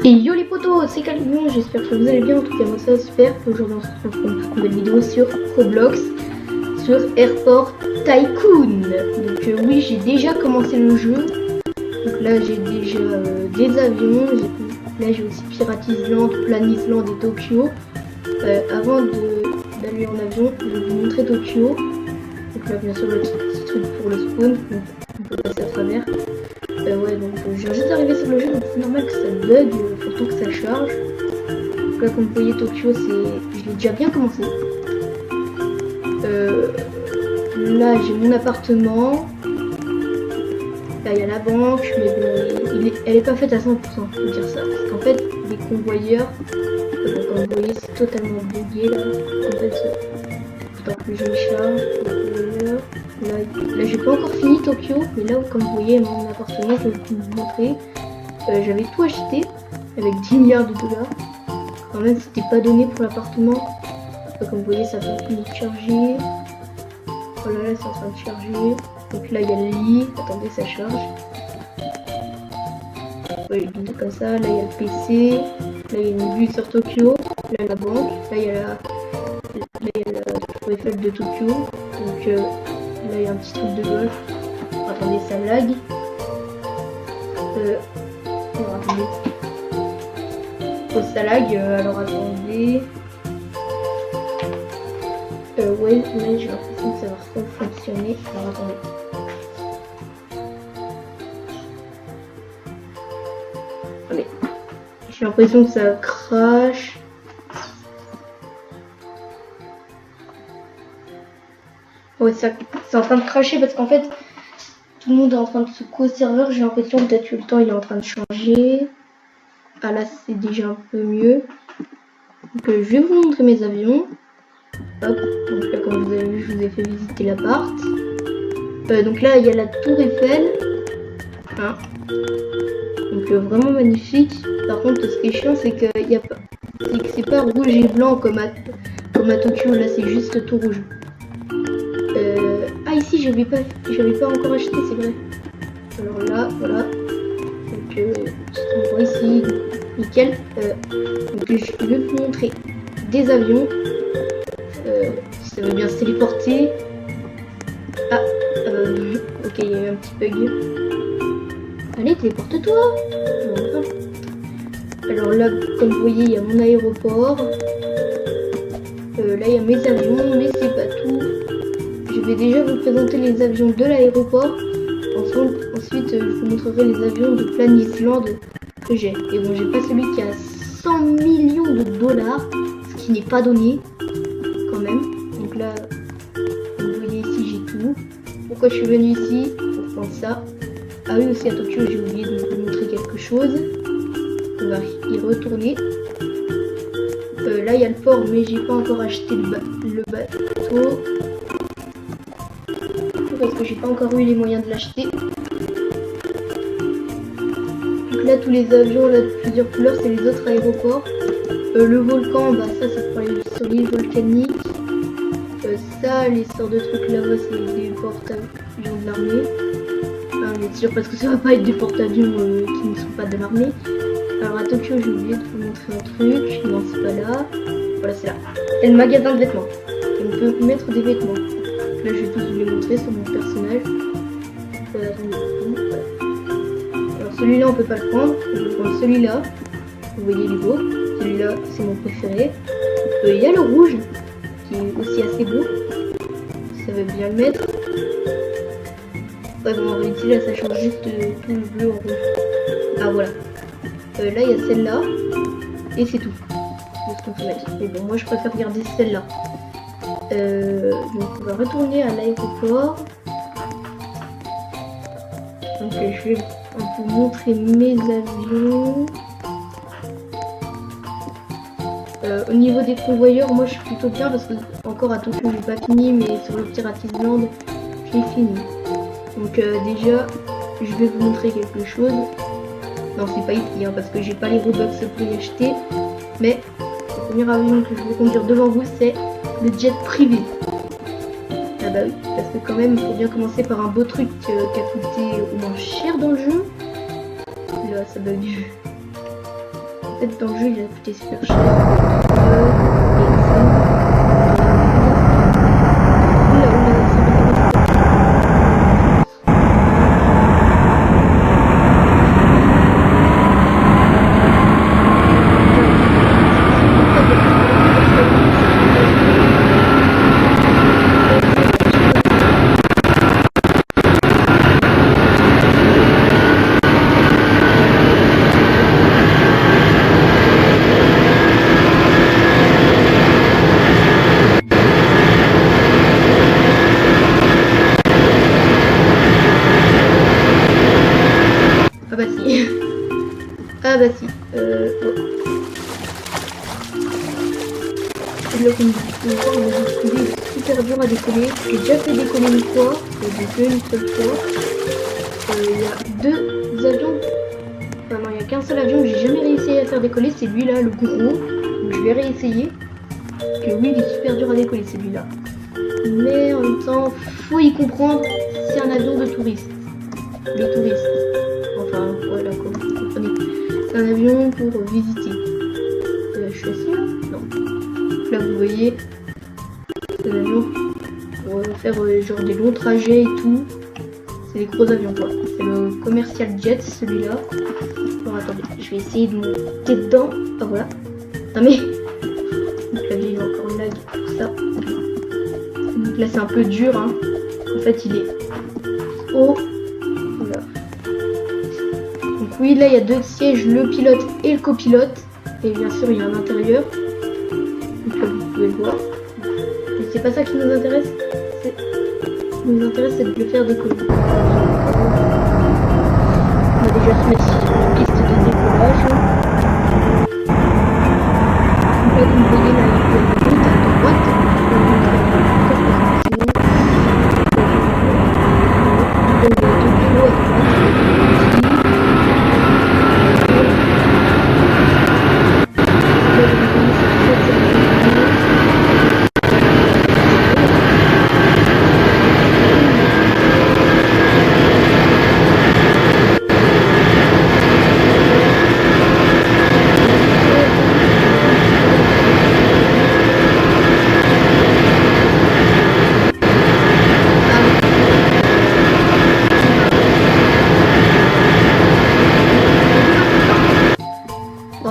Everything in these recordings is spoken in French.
Et yo les potos, c'est Calvion, j'espère que vous allez bien, en tout cas moi ça va super. Aujourd'hui on se retrouve pour une nouvelle vidéo sur Roblox, sur Airport Tycoon. Donc oui, j'ai déjà commencé le jeu. Donc là j'ai déjà des avions, là j'ai aussi Pirate Island, Plan Island et Tokyo. Avant d'aller en avion, je vais vous montrer Tokyo. Donc là bien sûr le petit truc pour le spawn, donc on peut passer à travers. Ouais, donc je viens juste d'arriver sur le jeu, donc c'est normal que ça bug, faut que ça charge. Donc là, comme vous voyez, Tokyo, je l'ai déjà bien commencé. Là, j'ai mon appartement. Là, il y a la banque, mais bon, elle est pas faite à 100%, faut dire ça. Parce qu'en fait, les convoyeurs, comme vous voyez, c'est totalement bugué là. En fait, tant que je charge, les convoyeurs. Là j'ai pas encore fini Tokyo, mais là comme vous voyez mon appartement, je vais vous montrer. J'avais tout acheté avec 10 milliards de dollars. Quand même c'était pas donné pour l'appartement. Comme vous voyez ça continue de charger. Voilà, là c'est en train de charger. Donc là il y a le lit, attendez ça charge. Ouais, il est comme ça, là il y a le PC, là il y a une vue sur Tokyo, là la banque, là il y a la tour Eiffel de Tokyo. Donc là il y a un petit truc de golf. Attendez, ça lag. Alors attendez. Oh, ça lag. Alors attendez. Ouais, là j'ai l'impression que ça va fonctionner. Alors attendez. Attendez. J'ai l'impression que ça crash. Ouais, c'est en train de cracher parce qu'en fait, tout le monde est en train de se co-serveur. J'ai l'impression que peut-être que le temps il est en train de changer. Ah là, c'est déjà un peu mieux. Donc, je vais vous montrer mes avions. Hop, donc là, comme vous avez vu, je vous ai fait visiter l'appart. Donc là, il y a la tour Eiffel. Hein. Donc vraiment magnifique. Par contre, ce qui est chiant, c'est que c'est pas rouge et blanc comme à Tokyo. Là, c'est juste tout rouge. Ah ici j'avais pas encore acheté, c'est vrai. Alors là, voilà. Donc petit endroit ici, nickel. Donc je vais vous montrer des avions. Si ça veut bien se téléporter. Ah, ok, il y a eu un petit bug. Allez, téléporte-toi. Alors là, comme vous voyez, il y a mon aéroport. Là, il y a mes avions, mais c'est pas tout. Je vais déjà vous présenter les avions de l'aéroport. Ensuite, je vous montrerai les avions de Plan Island que j'ai. Et bon, j'ai pas celui qui a 100 millions de dollars, ce qui n'est pas donné, quand même. Donc là, comme vous voyez ici, j'ai tout. Pourquoi je suis venue ici? Pour prendre ça. Ah oui, aussi à Tokyo, j'ai oublié de vous montrer quelque chose. On va y retourner. Là, il y a le port, mais j'ai pas encore acheté le bateau. Parce que j'ai pas encore eu les moyens de l'acheter. Donc là tous les avions là, de plusieurs couleurs, c'est les autres aéroports. Le volcan, bah ça c'est pour aller sur l'île volcanique. Ça, les sortes de trucs là-bas, c'est des porte-avions de l'armée. Ah, bien sûr, parce que ça va pas être des porte-avions qui ne sont pas de l'armée. Alors à Tokyo, j'ai oublié de vous montrer un truc. Non, c'est pas là. Voilà, c'est là. C'est le magasin de vêtements. Et on peut mettre des vêtements. Là, je vais tous vous les montrer sur mon personnage. Alors, celui-là, on peut pas le prendre. Je vais prendre celui-là. Vous voyez, il est beau. Celui-là, c'est mon préféré. Il y a le rouge, qui est aussi assez beau. Ça va bien le mettre. Ouais, bon, en réalité, là, ça change juste tout le bleu en rouge. Ah, voilà. Là, il y a celle-là. Et c'est tout. C'est ce qu'on peut mettre. Mais bon, moi, je préfère garder celle-là. Donc on va retourner à l'aéroport. Donc je vais vous montrer mes avions. Au niveau des convoyeurs, moi je suis plutôt bien parce que encore à Tokyo j'ai pas fini, mais sur le Pirate Island j'ai fini. Donc déjà, je vais vous montrer quelque chose. Non, c'est pas ici, hein, parce que j'ai pas les Robux pour y acheter. Mais le premier avion que je vais conduire devant vous, c'est le jet privé. Ah bah oui, parce que quand même, il faut bien commencer par un beau truc qui a coûté au moins cher dans le jeu. Là, ça bug. En fait, dans le jeu, il a coûté super cher. Ah bah si. Oh. Là, comme vous pouvez voir, on a trouvé super dur à décoller. J'ai déjà fait décoller une fois, j'ai fait une seule fois. Il y a deux avions. Enfin non, il n'y a qu'un seul avion que j'ai jamais réussi à faire décoller, c'est lui-là, le gros. Donc je vais réessayer. Que oui, il est super dur à décoller celui-là. Mais en même temps, faut y comprendre, c'est un avion de touristes. Les touristes. Enfin, voilà, vous comprenez. C'est un avion pour visiter. Je suis assis là? Non. Là, vous voyez, c'est un avion pour faire genre des longs trajets et tout. C'est des gros avions, quoi. C'est le commercial jet, celui-là. Alors, attendez, je vais essayer de monter dedans. Ah, voilà. Non, mais... Donc, là, il y a encore une lag pour ça. Donc, là, c'est un peu dur, hein. En fait, il est haut. Voilà. Donc oui, là il y a deux sièges, le pilote et le copilote. Et bien sûr, il y a un intérieur. Donc là, vous pouvez le voir. Mais c'est pas ça qui nous intéresse. Ce qui nous intéresse, c'est de le faire décoller. On va déjà se mettre sur une piste de décollage. Donc là, comme vous voyez, là, il y a une route à droite.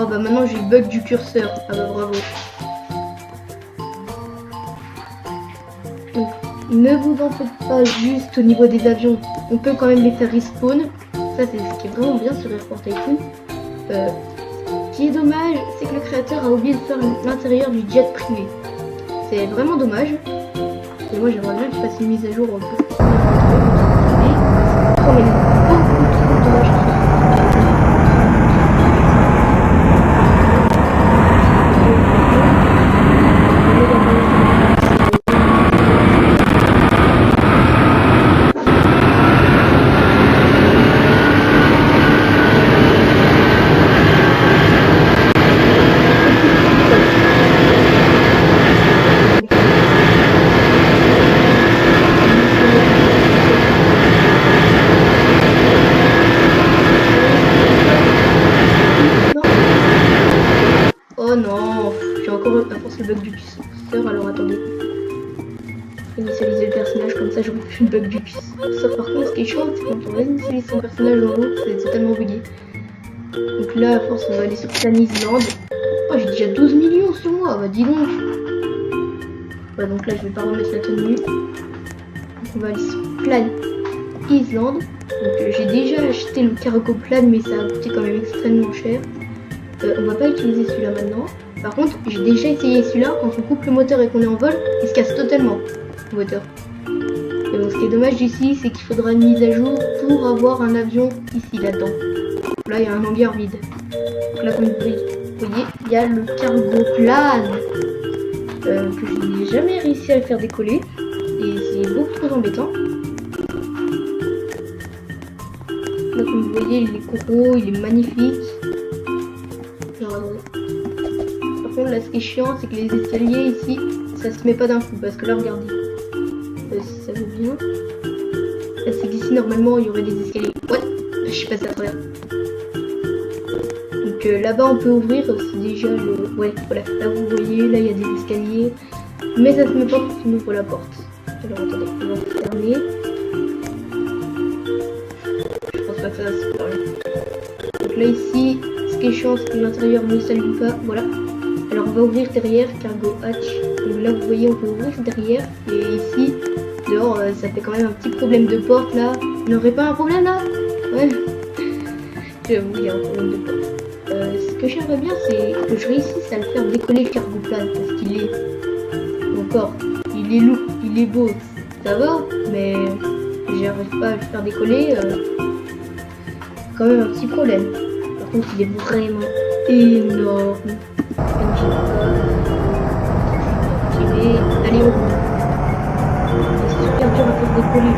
Maintenant j'ai le bug du curseur. Ah bah bravo. Donc ne vous en faites pas juste au niveau des avions. On peut quand même les faire respawn. Ça c'est ce qui est vraiment bien sur Airport Tycoon. Ce qui est dommage, c'est que le créateur a oublié de faire l'intérieur du jet privé. C'est vraiment dommage. Et moi j'aimerais bien qu'il fasse une mise à jour un peu. Quand même beaucoup trop dommage. Oh non, j'ai encore à force le bug du curseur, alors attendez. Initialiser le personnage, comme ça j'aurai plus le bug du curseur. Par contre, ce qui est chaud, c'est quand on réinitialise son personnage dans l'eau, c'est totalement bugué. Donc là, à force, on va aller sur Plan Island. Oh, j'ai déjà 12 millions sur moi, bah dis donc. Ouais, donc là, je vais pas remettre la tenue. Donc on va aller sur Plan Island. Donc j'ai déjà acheté le cargo plan, mais ça a coûté quand même extrêmement cher. On va pas utiliser celui-là maintenant. Par contre, j'ai déjà essayé celui-là. Quand on coupe le moteur et qu'on est en vol, il se casse totalement le moteur. Et donc, ce qui est dommage ici, c'est qu'il faudra une mise à jour pour avoir un avion ici, là-dedans. Là, il y a un hangar vide. Donc là, comme vous voyez, il y a le cargo plan que je n'ai jamais réussi à le faire décoller. Et c'est beaucoup trop embêtant. voyez, il est gros, il est magnifique. Genre, par contre, là, ce qui est chiant, c'est que les escaliers ici, ça se met pas d'un coup. Parce que là, regardez. Si ça veut bien. Là, c'est qu'ici, normalement, il y aurait des escaliers. Ouais, je suis passée à travers. Donc là-bas, on peut ouvrir. C'est déjà le... Ouais, voilà. Là, vous voyez, là, il y a des escaliers. Mais ça se met pas quand on ouvre la porte. Alors, attendez, on va fermer. Je pense pas que ça va se fermer. Donc là, ici, ce qui est chiant, c'est que l'intérieur ne s'allume pas. Voilà. Alors, on va ouvrir derrière, cargo hatch. Donc là, vous voyez, on peut ouvrir derrière. Et ici, dehors, ça fait quand même un petit problème de porte, là. Il n'aurait pas un problème, là? Ouais. J'avoue, il y a un problème de porte. Ce que j'aimerais bien, c'est que je réussisse à le faire décoller le cargo plane. Parce qu'il est... Encore, il est lourd, il est beau. Ça va, mais j'arrive pas à le faire décoller. Quand même un petit problème. Par contre, il est vraiment énorme. Allez, on roule. C'est super dur à faire décoller.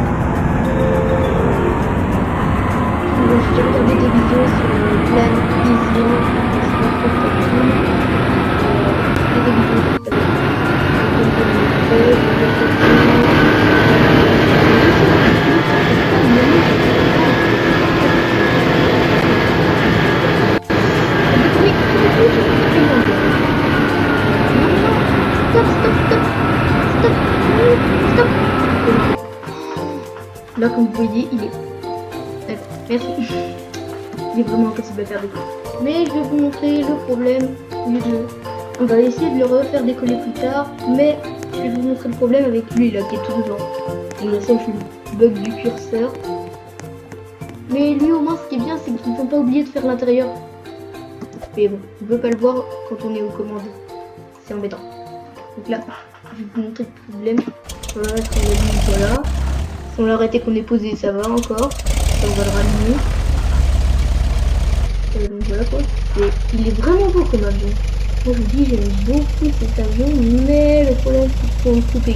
J'ai regardé des vidéos sur le plan Isian, des vidéos Là, comme vous voyez, il est... D'accord, merci. Il est vraiment impossible à faire décoller. Mais je vais vous montrer le problème du jeu. On va essayer de le refaire décoller plus tard, mais je vais vous montrer le problème avec lui là qui est tout devant. On a ça, je le bug du curseur. Mais lui au moins ce qui est bien c'est qu'ils ne sont pas oubliés de faire l'intérieur. Mais bon, on ne peut pas le voir quand on est aux commandes. C'est embêtant. Donc là, je vais vous montrer le problème. Voilà, si on l'allume, voilà. Si on l'arrêtait qu'on est posé, ça va encore. Ça, on va le rallumer. Donc voilà quoi. Il est vraiment beau comme avion. Moi je vous dis, j'aime beaucoup cet avion, mais le problème c'est qu'on coupe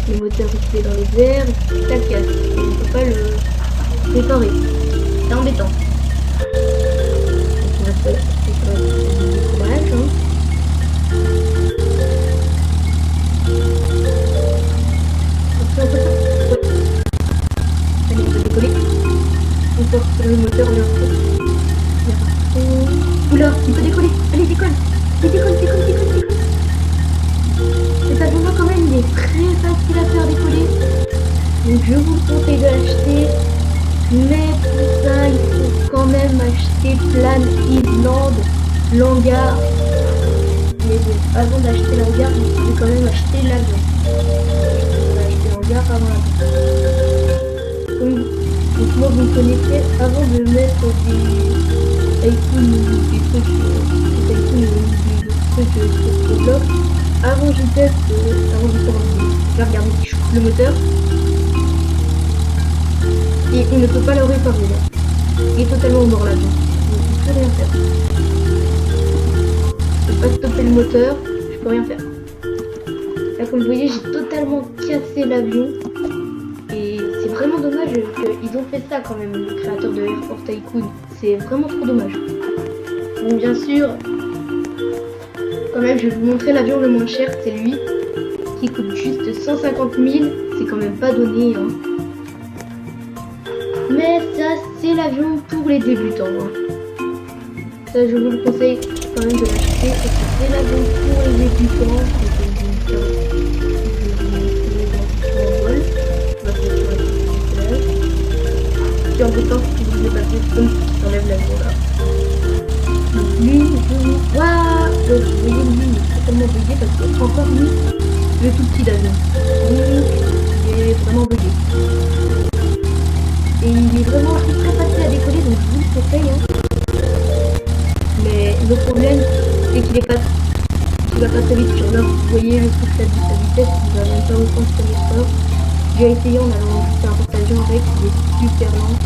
le moteur est dans les airs, ça casse. Et on ne peut pas le réparer. C'est embêtant. Donc on va faire du courage. Après on peut ça. Ouais. Allez, on peut décoller. On peut retirer le moteur, on est oula, il peut décoller. Allez, décolle. Il décolle. Cet avion-là, quand même, il est très facile à faire décoller. Donc, je vous conseille de l'acheter. Mais pour ça, il faut quand même acheter Plan Island, l'hangar. Mais bon, avant d'acheter l'hangar, vous pouvez quand même acheter l'avion. On va acheter l'hangar avant l'avion. Donc, moi, vous me connaissez, avant de mettre des trucs sur bloc. Avant je teste, avant de commencer. Là regardez, je coupe le moteur. Et on ne peut pas le réparer là. Il est totalement mort là-dedans. Donc je ne peux rien faire. Je peux pas stopper le moteur, je peux rien faire. Là comme vous voyez, j'ai totalement cassé l'avion. Et c'est vraiment dommage qu'ils ont fait ça quand même, le créateur de Airport Tycoon. C'est vraiment trop dommage. Bon, bien sûr, quand même, je vais vous montrer l'avion le moins cher, c'est lui, qui coûte juste 150 000. C'est quand même pas donné, hein. Mais ça, c'est l'avion pour les débutants. Hein. Ça, je vous le conseille quand même de l'acheter, parce que c'est l'avion pour les débutants. Si en temps, si vous voulez passer comme qui enlève l'avion là. Donc lui, waouh, donc vous voyez lui, il est totalement bugué parce que encore lui, le tout petit d'avion. Lui, il est vraiment bugué. Et il est vraiment très facile à décoller, donc je vous le conseille. Hein. Mais le problème, c'est qu'il est pas, il va pas très vite. Genre là, vous voyez le truc là de sa vitesse, il va même pas autant sur les sports. J'ai essayé en allant faire un porte-avions avec, il est super lent.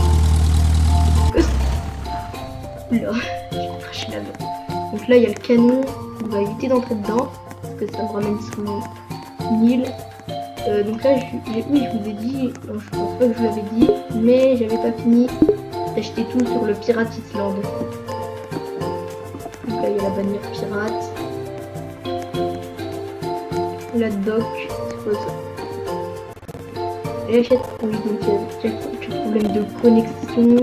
Oula, j'ai craché l'avion. Donc là, il y a le canon, on va éviter d'entrer dedans, parce que ça me ramène sur mon île. Donc là, oui, je vous ai dit, non, je pense pas que je vous l'avais dit, mais j'avais pas fini d'acheter tout sur le Pirate Island. Donc là, il y a la bannière pirate. La doc, c'est quoi ça? Et achète. Oui, donc il y a quelques problèmes de connexion.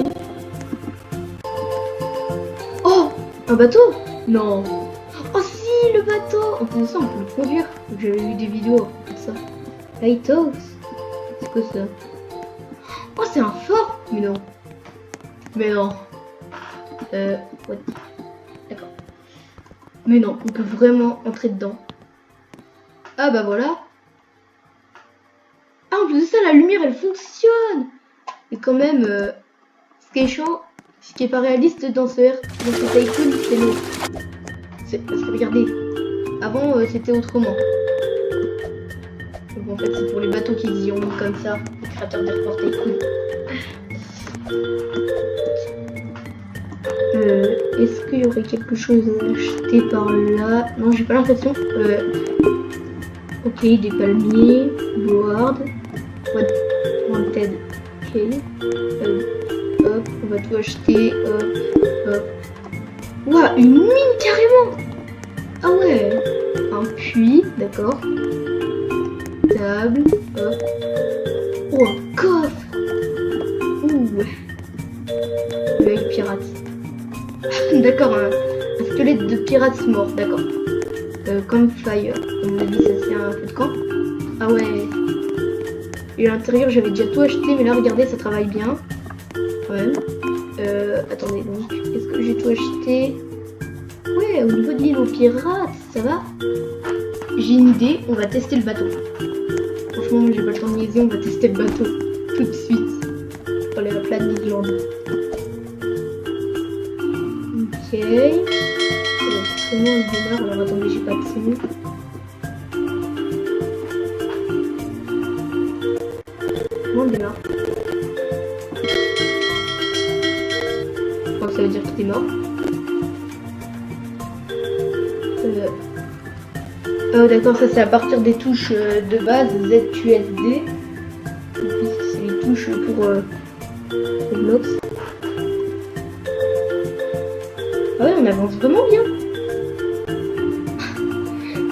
Oh, un bateau? Non. Oh si, le bateau. En plus de ça, on peut le conduire. J'avais vu des vidéos de ça. Lighthouse. C'est quoi ça? Oh, c'est un fort. Mais non. Mais non. What? D'accord. Mais non, on peut vraiment entrer dedans. Ah bah voilà. Ah, en plus de ça, la lumière, elle fonctionne. Et quand même, ce qui est chiant, ce qui est pas réaliste dans ce Tycoon, c'est l'eau. Parce que regardez, avant, c'était autrement. Donc en fait, c'est pour les bateaux qu'ils y ont mis comme ça, les créateurs d'Airport Tycoon. Est-ce qu'il y aurait quelque chose à acheter par là? Non, j'ai pas l'impression. Ok, des palmiers, board, wanted. Ok. Hop, on va tout acheter. Hop. Ouah, une mine carrément! Ah ouais! Un puits, d'accord. Table, hop. Oh, un coffre! Ouh! L'œil pirate. D'accord, un squelette de pirate mort, d'accord. Campfire. À mon avis, ça c'est un feu de camp. Ah ouais. Et à l'intérieur, j'avais déjà tout acheté, mais là, regardez, ça travaille bien. Quand même. Attendez, donc, est-ce que j'ai tout acheté? Ouais, au niveau de l'île aux pirates, ça va? J'ai une idée, on va tester le bateau. Franchement, moi, j'ai pas le temps de niaiser, on va tester le bateau. Tout de suite. Pour aller à la planète d'Islande. Ok. Comment on démarre? Alors attendez, j'ai pas de son. Comment on démarre? Bon, ça veut dire qu'il est mort. Oh d'accord, ça c'est à partir des touches de base ZQSD. C'est les touches pour Roblox. Ah ouais, on avance vraiment bien.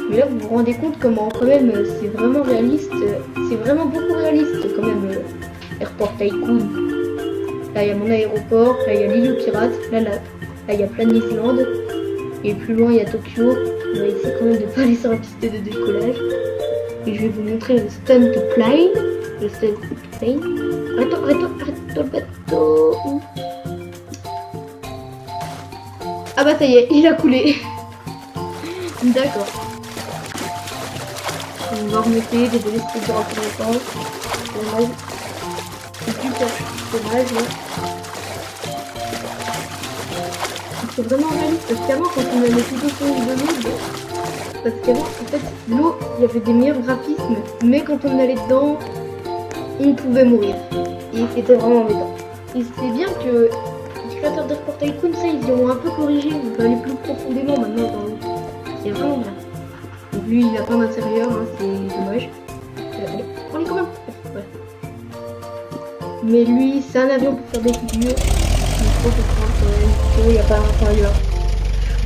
Mais là, vous vous rendez compte comment quand même c'est vraiment réaliste. C'est vraiment beaucoup réaliste quand même. Airport Tycoon. Là, il y a mon aéroport. Là, il y a l'île aux pirates. Là, il y a Planet Island. Et plus loin, il y a Tokyo. On va essayer quand même de ne pas aller sur la piste de décollage. Et je vais vous montrer le stunt plane. Le stunt plane. Arrête-toi le bateau. Ah bah ça y est, il a coulé. D'accord. On va remettre, désolé c'était dur en premier temps. Dommage. C'est super dommage là. C'est vraiment réaliste parce qu'avant quand on allait tout au fond de l'eau, parce qu'avant en fait l'eau il y avait des meilleurs graphismes, mais quand on allait dedans, on pouvait mourir. Et c'était vraiment embêtant. Et c'est bien que les créateurs d'Airport Tycoon, ça ils ont un peu corrigé, on peut aller plus profondément maintenant dans l'eau. C'est vraiment bien. Donc lui il a pas d'intérieur, hein, c'est dommage. On est quand même. Ouais. Mais lui c'est un avion pour faire des figures. Il faut comprendre quand même qu'il n'y a pas d'intérieur.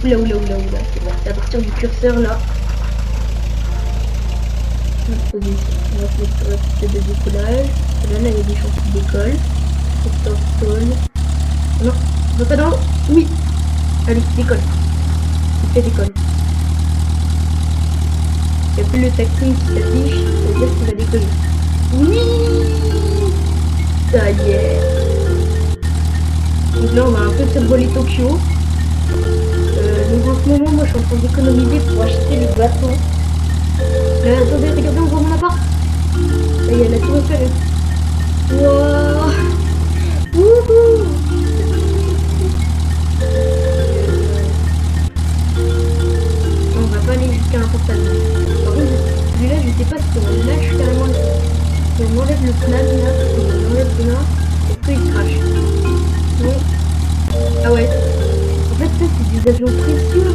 Oula, c'est bon, c'est à partir du curseur là. On va se mettre sur la piste de décollage. Là, il y a des chances qui décollent. Stone. Non, on va pas dans l'eau. Oui. Allez, décolle. Il fait décolle. Il n'y a plus le Tycoon qui s'affiche, ça veut dire qu'il va décoller. Oui. Ça y est. Donc là, on va un peu survoler Tokyo. Donc en ce moment, moi, je suis en train d'économiser pour acheter le bateau. Attendez, regardez, on voit mon appart. Là, il y a la tour Eiffel. Wouah. Wouhou. On va pas aller jusqu'à un portail. Par contre, celui-là, je sais pas si on lâche carrément. Si on enlève le plan là, si on enlève le là, est-ce qu'il crache? Non. Ah ouais. En fait, ça, c'est des avions précieux.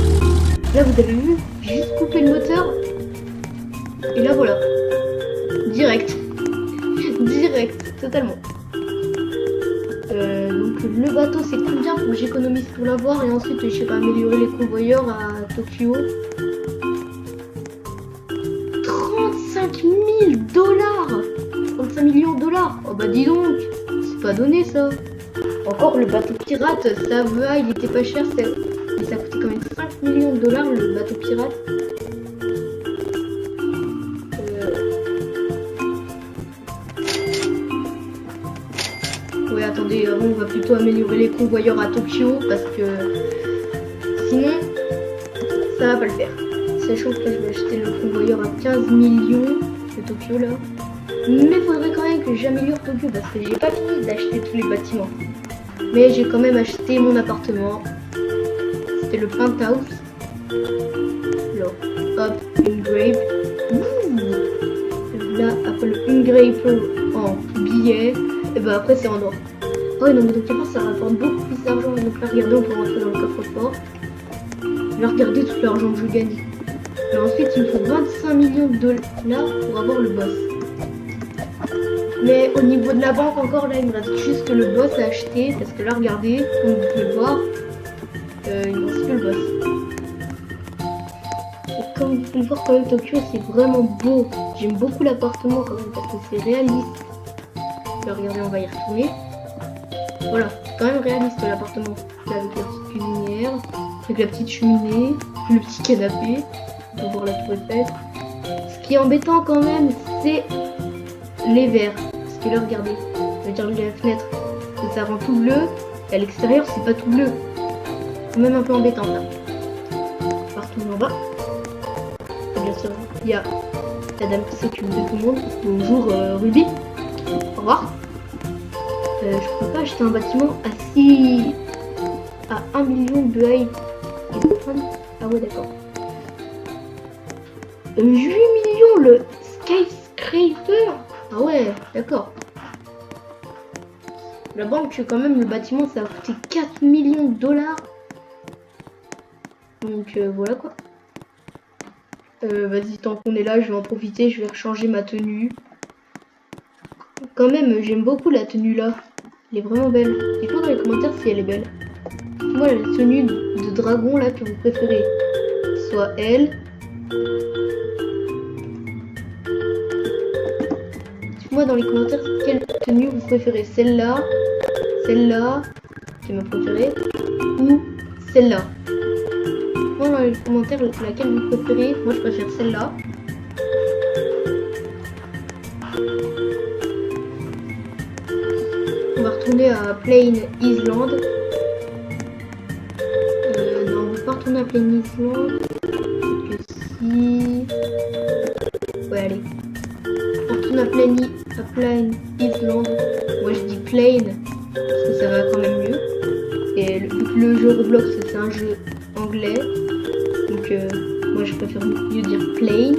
Là, vous avez vu, j'ai juste coupé le moteur. Et là, voilà. Direct. Direct, totalement. Donc le bateau c'est combien pour que j'économise pour l'avoir et ensuite j'irai améliorer les convoyeurs à Tokyo. 35 000 dollars, 35 millions de dollars. Oh bah dis donc, c'est pas donné ça. Encore le bateau pirate, ça va, il était pas cher, mais ça coûtait quand même 5 millions de dollars le bateau pirate. Ouais, attendez, on va plutôt améliorer les convoyeurs à Tokyo parce que sinon ça va pas le faire. Sachant que là, je vais acheter le convoyeur à 15 millions de Tokyo là. Mais faudrait quand même que j'améliore Tokyo parce que j'ai pas fini d'acheter tous les bâtiments. Mais j'ai quand même acheté mon appartement. C'était le penthouse. Là, hop, engrave. Là, après le engrave en billet. Et bah après c'est en or. Oh non, mais donc ça rapporte beaucoup plus d'argent. Donc là, regardez, on peut rentrer dans le coffre-fort. Je vais regarder tout l'argent que je gagne. Et ensuite, il me faut 25 millions de dollars pour avoir le boss. Mais au niveau de la banque, encore là, il me reste juste que le boss à acheter. Parce que là, regardez, comme vous pouvez le voir, il me reste que le boss. Et comme vous pouvez le voir, quand même, Tokyo, c'est vraiment beau. J'aime beaucoup l'appartement quand même parce que c'est réaliste. Là, regardez, on va y retourner. Voilà, c'est quand même réaliste l'appartement. Là, avec la petite cuisinière, avec la petite cheminée, le petit canapé. On peut voir la tour Eiffel. Ce qui est embêtant quand même, c'est les verres. Parce que là, regardez, je veux dire la fenêtre, ça rend tout bleu. Et à l'extérieur, c'est pas tout bleu. C'est même un peu embêtant là. Partout en bas. Et bien sûr, il y a la dame qui s'occupe de tout le monde. Bonjour Ruby. Au revoir. Je peux pas acheter un bâtiment à 1 million de high. Ah ouais, d'accord. 8 millions le skyscraper. Ah ouais, d'accord. La banque, quand même, le bâtiment, ça a coûté 4 millions de dollars. Donc voilà quoi. Vas-y, tant qu'on est là, je vais en profiter, je vais changer ma tenue. Quand même, j'aime beaucoup la tenue là. Elle est vraiment belle. Dites-moi dans les commentaires si elle est belle. Moi, la tenue de dragon là que vous préférez. Soit elle. Dites-moi dans les commentaires quelle tenue vous préférez. Celle-là, celle-là, qui est ma préférée, ou celle-là. Dites-moi dans les commentaires laquelle vous préférez. Moi, je préfère celle-là. On va retourner à Plain Island. Non, on va pas retourner à Plain Island. Que si... Ouais, allez. On retourne à Plain Island. Moi, je dis Plain, parce que ça va quand même mieux. Et le jeu Roblox, c'est un jeu anglais. Donc, moi, je préfère mieux dire Plain.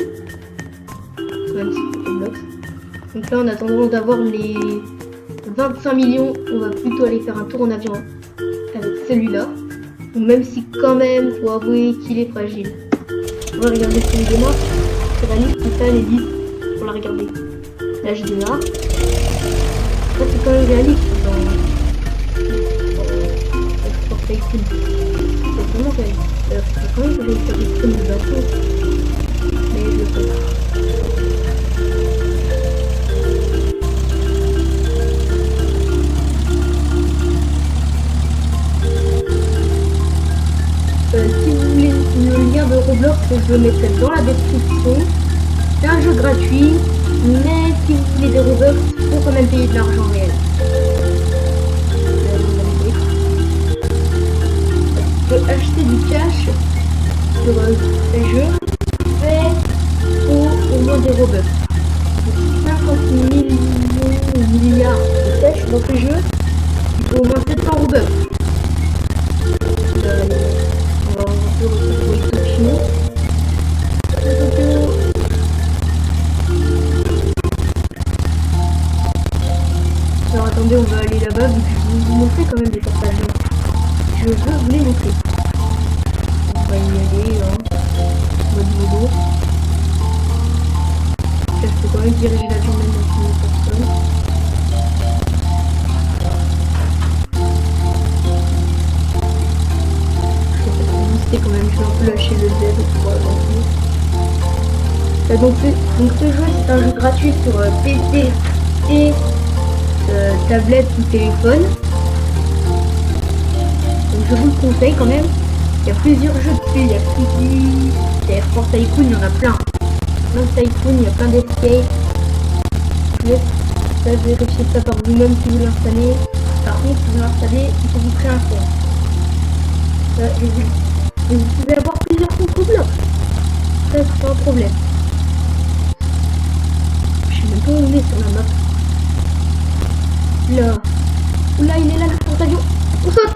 Même si c'est Roblox. Donc là, en attendant d'avoir les 25 millions, on va plutôt aller faire un tour en avion avec celui-là. Même si quand même, faut avouer qu'il est fragile. On va regarder ce qu'il démarre. C'est réaliste, tout ça, les listes. On la regarder. Là, je démarre. Ça, c'est quand même réaliste dans Export Tycoon. C'est vraiment réaliste. C'est quand même que j'ai faire des screens de bateau. Mais je le fais pas. Si vous voulez le lien de Roblox, je le mettrai dans la description. C'est un jeu gratuit, mais si vous voulez des Robux, il faut quand même payer de l'argent réel. Je peux acheter du cash sur ces jeux, mais pour au moins des Robux. 50 milliards de cash dans ce jeu, il faut au moins 700 Robux. Alors attendez, on va aller là-bas, vu que je vais vous montrer quand même des passages. Je veux vous les montrer. On va y aller, hein. Mode modo. Là, je peux quand même diriger l'avion même dans une personne. Donc ce jeu c'est un jeu gratuit sur PC et tablette ou téléphone. Donc je vous le conseille quand même. Il y a plusieurs jeux dessus, il y a Airport Tycoon, il y en a plein. Plein de Tycoon, il y a plein d'escape. Je laisse vérifier ça par vous-même si vous l'installez. Par contre, si vous l'installez, il faut vous créer un compte. Et vous pouvez avoir plusieurs contre-blocs. Ça, c'est pas un problème. Je sais même pas où on est sur la map. Là. Oula, il est là le porte-avions. On saute.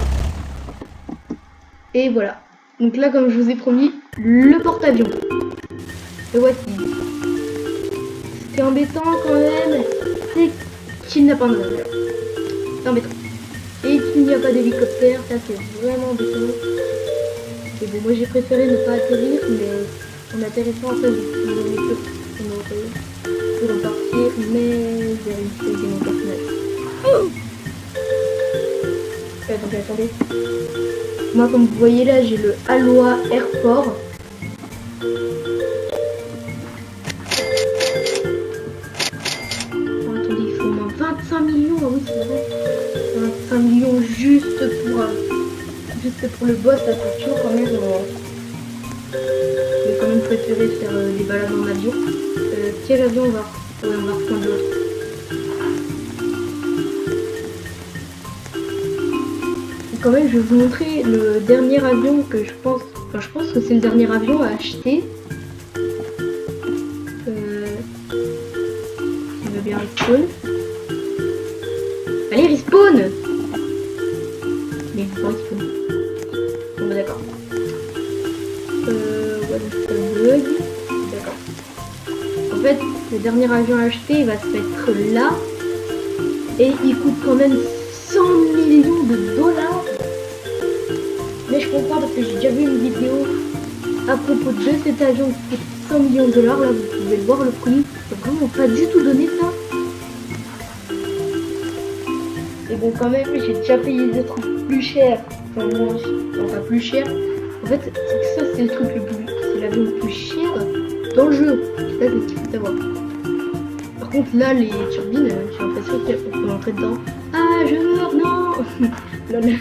Et voilà. Donc là, comme je vous ai promis, le porte-avions. Le voici. Ce qui est embêtant quand même, c'est qu'il n'a pas de vol. C'est embêtant. Et qu'il n'y a pas d'hélicoptère, ça c'est vraiment embêtant. Et bon, moi j'ai préféré ne pas atterrir, mais en atterrissant après vous pour repartir, mais vers une feuille de mon personnage. Attendez. Moi comme vous voyez là, j'ai le Aloha Airport. Oh, attendez, il faut au moins 25 millions, ah oui c'est vrai. 25 millions juste pour le boss, ça c'est chaud quand même. J'ai quand même préféré faire des balades en avion. Quel avion on va reprendre l'autre. Et quand même je vais vous montrer le dernier avion que je pense que c'est le dernier avion à acheter. Il va bien respawn. Allez respawn. Mais il faut pas respawn. Bon bah d'accord. What the bug. D'accord. En fait, le dernier avion à acheter, il va se mettre là. Et il coûte quand même 100 millions de dollars. Mais je comprends parce que j'ai déjà vu une vidéo à propos de cet avion qui coûte 100 millions de dollars. Là, vous pouvez le voir le prix. C'est vraiment pas du tout donné ça. Et bon, quand même, j'ai déjà payé des trucs plus chers. Enfin, moi, pas plus cher. En fait, c'est que ça, c'est le truc c'est l'avion le plus cher dans le jeu. Ça, c'est ce qu'il faut savoir. Par contre, là, les turbines, j'ai l'impression qu'on peut entrer dedans. Ah, je meurs, non. Lol.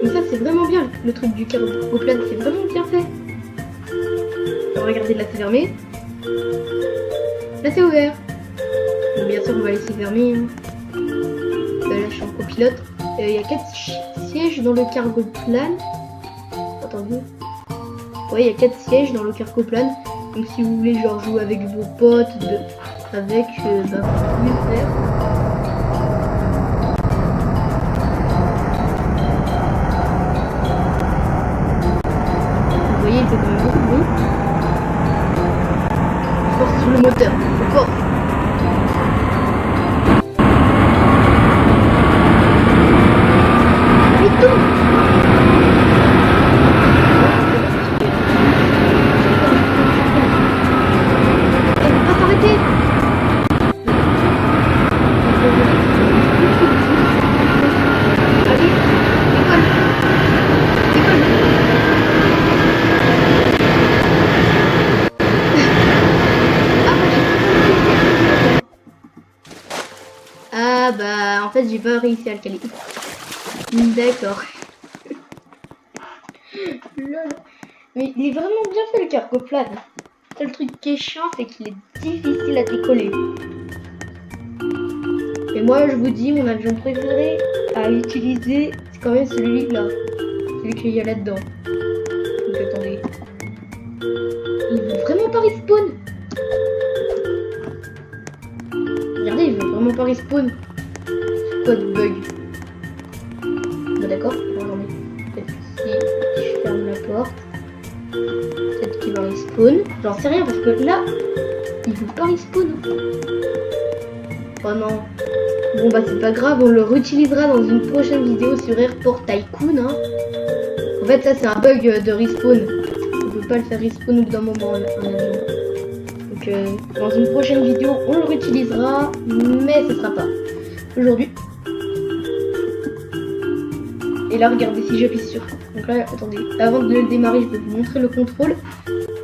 Mais ça, c'est vraiment bien, le truc du cargo-plane, c'est vraiment bien fait. Alors, regardez, là, c'est fermé. Là, c'est ouvert. Bon, bien sûr, on va laisser fermer. Hein. Là, je suis en copilote. Il y a 4 sièges dans le cargo-plane. Attendez. Ouais, il y a 4 sièges dans le cargo-plane. Donc, si vous voulez, genre, jouer avec vos potes, bah, vous pouvez le faire. Vous voyez, il fait quand même beaucoup de bruit. Je force sur le moteur. Je force. Ah bah en fait j'ai pas réussi à le caler. D'accord. Mais il est vraiment bien fait le cargo-plane. Le seul truc qui est chiant c'est qu'il est difficile à décoller. Et moi je vous dis mon avion préféré à utiliser c'est quand même celui-là. Celui qu'il y a là-dedans. Donc attendez. Il veut vraiment pas respawn. Regardez, il veut vraiment pas respawn. Quoi de bug? Bah d'accord, attendez. Peut-être si je ferme la porte. Peut-être qu'il va respawn. J'en sais rien parce que là, il veut pas respawn. Oh non. Bon bah c'est pas grave, on le réutilisera dans une prochaine vidéo sur Airport Tycoon. Hein. En fait ça c'est un bug de respawn. On peut pas le faire respawn au bout d'un moment en avion. Donc dans une prochaine vidéo on le réutilisera, mais ce sera pas aujourd'hui. Et là regardez si j'appuie sur Donc là, attendez, avant de le démarrer, je vais vous montrer le contrôle.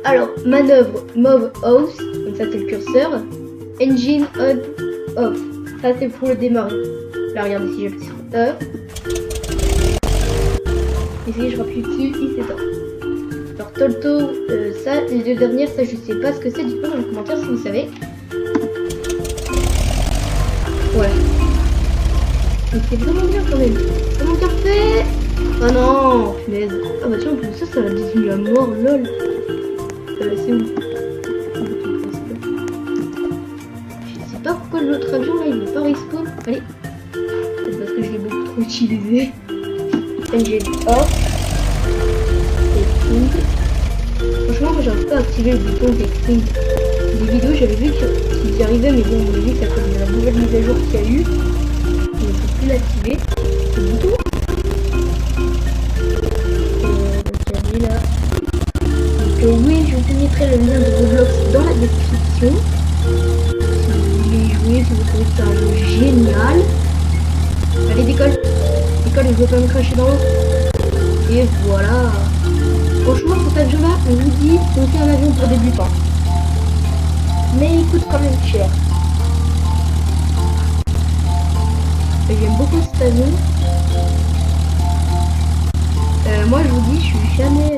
Alors, manœuvre, move off, donc ça c'est le curseur. Engine on, off, ça c'est pour le démarrer. Là, regardez si j'appuie sur E. Et si je rappuie dessus, il s'éteint. Alors, Tolto, ça, les deux dernières, ça je sais pas ce que c'est, dites-moi dans les commentaires si vous savez. Ouais. Mais c'est vraiment bien quand même. Comment bien fait? Oh non, punaise. Ah bah tiens, en plus ça va désigner à mort, lol. C'est où? Je sais pas pourquoi l'autre avion là il veut pas respawn. Allez. C'est parce que je l'ai beaucoup trop utilisé. Engine off. Franchement, moi j'arrive pas à activer le bouton texting. Des vidéos, j'avais vu qu'ils y arrivaient, mais bon, on a vu que ça cause de la nouvelle mise à jour qu'il y a eu. On ne peut plus l'activer. Ce bouton. Donc, il y a là. Donc, oui, je vous mettrai le lien de Roblox dans la description. Si vous voulez y jouer, si vous trouvez que c'est un jeu génial. Allez, décolle. Décolle, je veux pas me cracher dans l'eau. Et voilà. Franchement, pour cet jeu-là, on vous dit qu'on fait un avion pour débutants. Mais il coûte quand même cher. J'aime beaucoup cet avion. Moi, je vous dis, je suis jamais...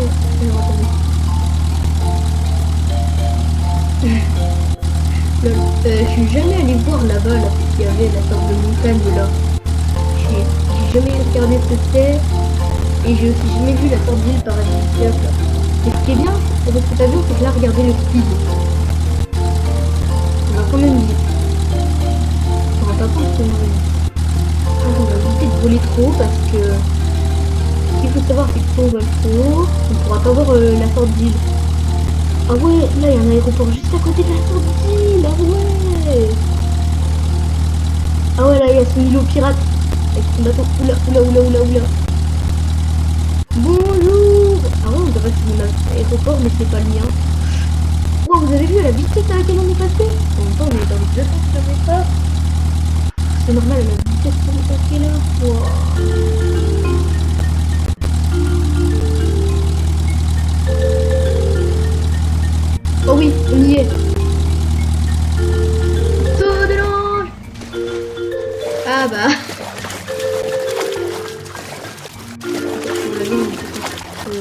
je suis jamais allé voir là-bas, là, qu'il y avait la sorte de montagne là. J'ai jamais regardé ce que c'était. Et j'ai aussi jamais vu la sorte d'île paradisiaque là. Et ce qui est bien avec cet avion, c'est que là, regardez le speed. On va quand même vite. On va pas prendre ce moment. On va éviter de voler trop haut parce que ce qu'il faut savoir, c'est que si on vole trop haut, on pourra pas voir la sorte d'île. Ah ouais, là il y a un aéroport juste à côté de la sorte d'île. Ah ouais. Ah ouais, là il y a son îlot pirate. Avec son bateau. Oula. Bonjour. Ah ouais, on dirait que c'est mon aéroport, mais c'est pas le mien. Wow, vous avez vu la vitesse à laquelle on est passé? En même temps, on est dans les 200 km/h. C'est normal, la vitesse qu'on est passé là. Wow. Oh oui, on y est. Saut de l'ange. Ah bah.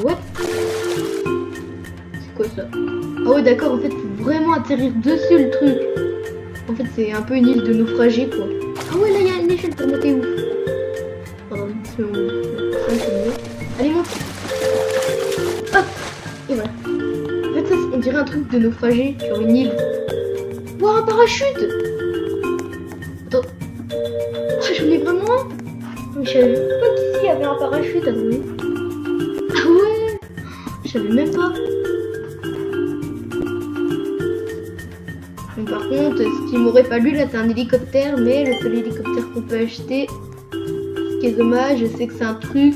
What? C'est quoi ça? Ah ouais d'accord, en fait faut vraiment atterrir dessus le truc. En fait c'est un peu une île de naufragés quoi. Ah ouais là il y a une échelle pour monter où? Pardon, allez monte. Hop. Et voilà. En fait ça on dirait un truc de naufragé sur une île. Wow, un parachute. Attends. Oh, j'en ai vraiment. Je savais pas qu'ici il y avait un parachute, attendez. Ah ouais, je savais même pas. Donc par contre, ce qu'il m'aurait fallu là, c'est un hélicoptère, mais le seul hélicoptère qu'on peut acheter, ce qui est dommage, c'est que c'est un truc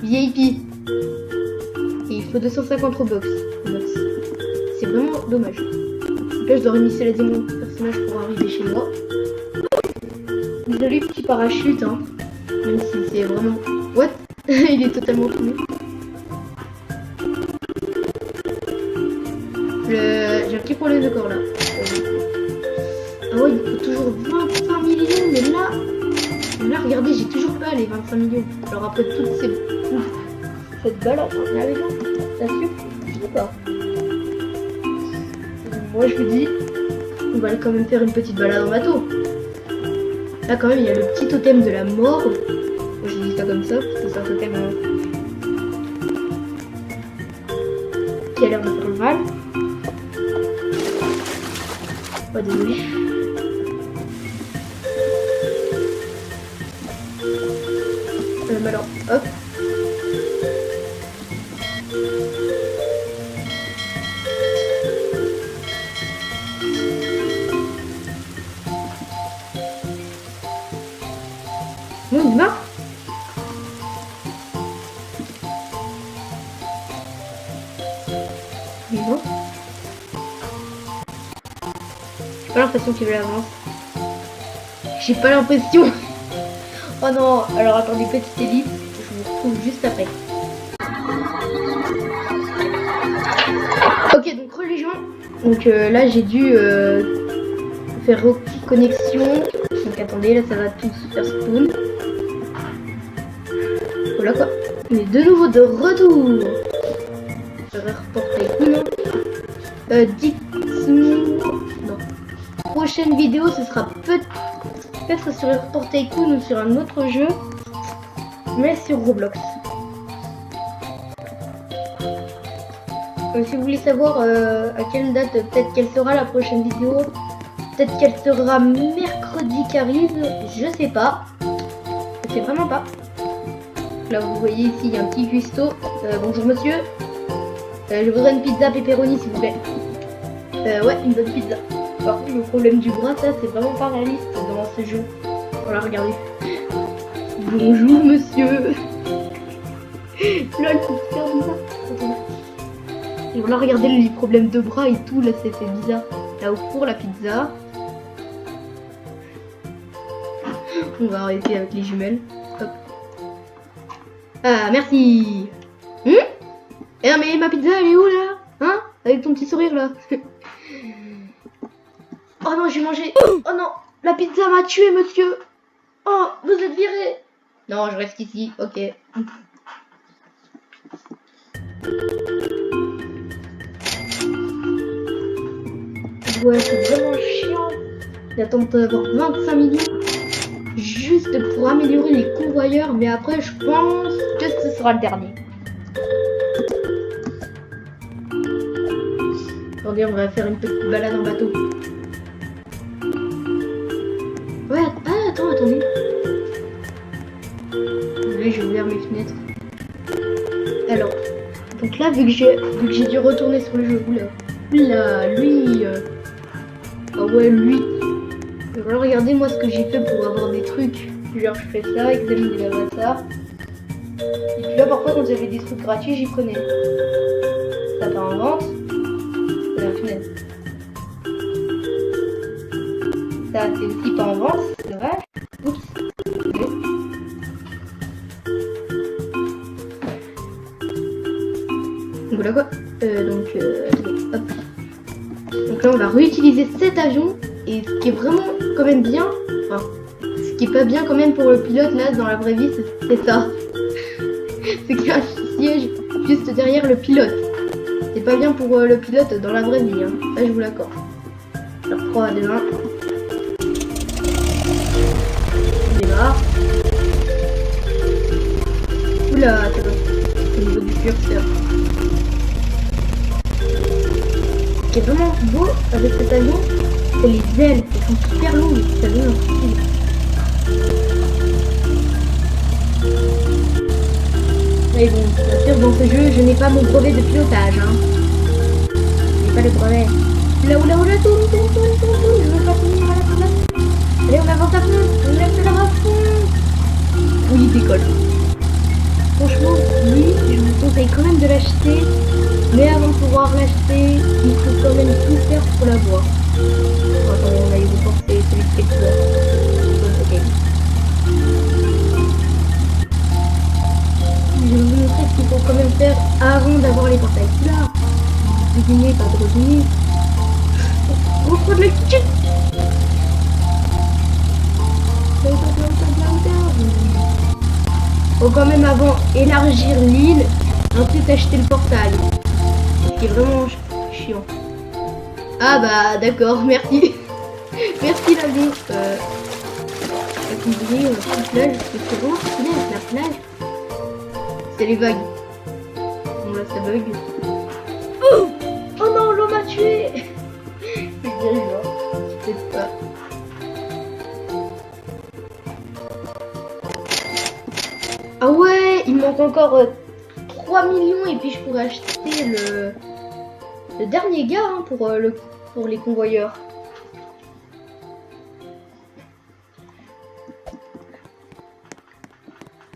VIP. Et il faut 250 Robux. C'est vraiment dommage. Donc là, je dois réinitialiser mon personnage pour arriver chez moi. Désolé, petit parachute, hein. Même si c'est vraiment... What? Il est totalement tombé. J'ai un petit problème de corps là. Ah ouais, il faut toujours 25 millions, mais là regardez, j'ai toujours pas les 25 millions. Alors après toute cette balade en avion, ça suffit, je sais pas. Moi je vous dis, on va aller quand même faire une petite balade en bateau. Là quand même il y a le petit totem de la mort. J'ai dit ça comme ça, parce que c'est un totem qui a l'air de faire mal. Oh désolé. Mais alors, hop. Non, il marche. Mais non. J'ai pas l'impression qu'il avance. J'ai pas l'impression. Oh non, alors attendez, petite élite. Je vous retrouve juste après. Ok, donc religion. Donc là j'ai dû faire connexion. Donc attendez, là ça va tout faire spawn. Voilà quoi. On est de nouveau de retour. Je vais reporter non. Dites-nous. Non. Prochaine vidéo, ce sera peut-être sur Report Tycoon ou sur un autre jeu, mais sur Roblox. Si vous voulez savoir à quelle date, peut-être quelle sera la prochaine vidéo, peut-être qu'elle sera mercredi qui arrive, je sais pas. Je sais vraiment pas. Là vous voyez ici il y a un petit cuistot. Bonjour monsieur. Je voudrais une pizza pepperoni s'il vous plaît. Ouais, une bonne pizza. Par contre le problème du bras, ça c'est vraiment pas réaliste dans ce jeu. Voilà, regardez. Bonjour monsieur. Là, c'est super bizarre. Et voilà, regardez les problèmes de bras et tout, là c'est bizarre. Là pour la pizza. On va arrêter avec les jumelles. Hop. Ah, merci. Eh mais ma pizza elle est où là? Hein? Avec ton petit sourire là. Oh non, j'ai mangé. Oh non, la pizza m'a tué monsieur. Oh, vous êtes viré. Non, je reste ici, ok. Ouais, c'est vraiment chiant d'attendre d'avoir 25 millions juste pour améliorer les convoyeurs, mais après je pense que ce sera le dernier. Attendez, on va faire une petite balade en bateau. Ouais, attendez. Désolé, j'ai ouvert mes fenêtres. Alors, donc là, vu que j'ai dû retourner sur le jeu, oula, lui, ah ouais, lui. Alors regardez moi ce que j'ai fait pour avoir des trucs. Genre je fais ça, examiner l'avatar. Et puis là parfois quand j'avais des trucs gratuits, j'y prenais. Ça part en vente. C'est la fenêtre. Ça c'est aussi pas en vente, c'est vrai. Oups. Okay. Voilà quoi. Hop. Donc là on va réutiliser cet avion. Et ce qui est vraiment quand même bien, enfin, ce qui est pas bien quand même pour le pilote là dans la vraie vie, c'est ça. C'est qu'il y a un siège juste derrière le pilote. C'est pas bien pour le pilote dans la vraie vie, hein. Ça je vous l'accorde. Alors 3, 2, 1. On démarre. Oula, ça va. Au niveau du curseur. Ce qui est vraiment beau avec cet avion, c'est les ailes, elles sont super longues, ça donne un style. Mais bon, bien sûr, dans ce jeu, je n'ai pas mon brevet de pilotage, hein. Je n'ai pas le brevet. Oula, tourne, je veux pas finir à la place. Allez, on avance à fond, on accélère à fond. Oui, il décolle. Franchement, lui, je vous conseille quand même de l'acheter. Mais avant de pouvoir l'acheter, il faut quand même tout faire pour l'avoir. Attends, on a eu vous porter celui qui est ok. Je vais vous montrer ce qu'il faut quand même faire avant d'avoir les portails. Là, devinez, pas de revenir. Reprends de l'altitude. Faut quand même avant élargir l'île, ensuite acheter le portail. C'est vraiment chiant. Ah bah d'accord, merci. Merci l'avion. La plage, c'est vraiment stylé avec la plage. C'est les vagues. Bon là ça bug. Oh non, l'eau m'a tué. C'est bien genre. Peut-être pas. Ah ouais, il manque encore 3 millions et puis je pourrais acheter le dernier gars hein, pour les convoyeurs.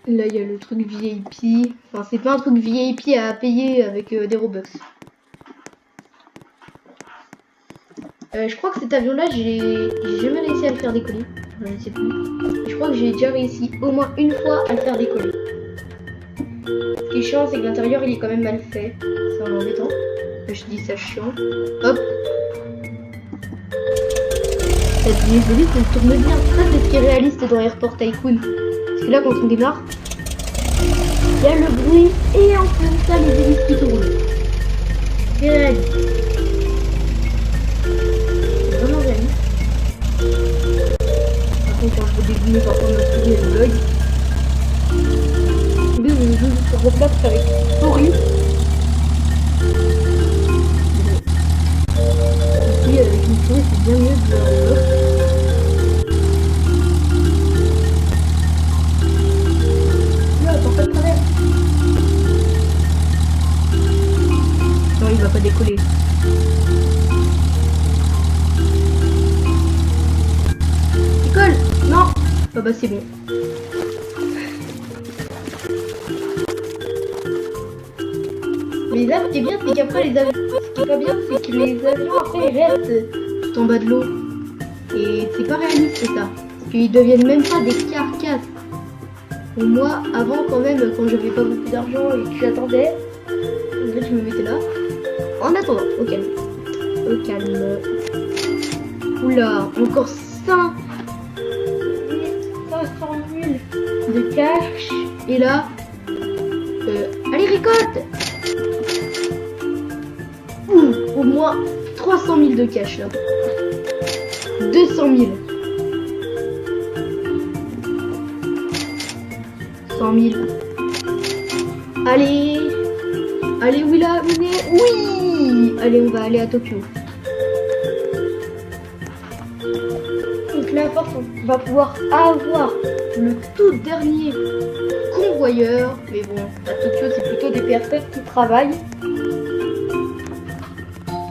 Là, il y a le truc VIP. Enfin, c'est pas un truc VIP à payer avec des Robux. Je crois que cet avion-là, j'ai jamais réussi à le faire décoller. Je ne sais plus. Je crois que j'ai déjà réussi au moins une fois à le faire décoller. Ce qui est chiant, c'est que l'intérieur il est quand même mal fait. C'est embêtant. Je dis ça chiant. Hop. Les hélices elles tournent bien. Ça c'est ce qui est réaliste dans Airport Tycoon. Parce que là quand on démarre, il y a le bruit et en plus ça les hélices qui tournent. C'est réaliste. C'est vraiment réaliste. Par contre quand je veux dégoûter parfois ma souris elle bug. Lui je joue sur Roblox avec souris. Ici avec une souris c'est bien mieux que non, il va pas décoller. Décolle. Non. Ah bah c'est bon. Mais là, ce qui est bien, c'est qu'après les avions... Ce qui est pas bien, c'est que les avions, après, ils restent tout en bas de l'eau. Et c'est pas réaliste, ça. Parce qu'ils deviennent même pas des carcasses. Pour moi, avant, quand même, quand j'avais pas beaucoup d'argent et que j'attendais, en fait, je me mettais là. En attendant, au calme. Au calme. Oula, encore 500 000 de cash. Et là, allez, récolte. Au moins 300 000 de cash là. 200 000. 100 000. Allez. Allez, oui là, venez. Oui. Allez, on va aller à Tokyo. Donc là, force, on va pouvoir avoir le tout dernier convoyeur. Mais bon, à Tokyo, c'est plutôt des personnes qui travaillent.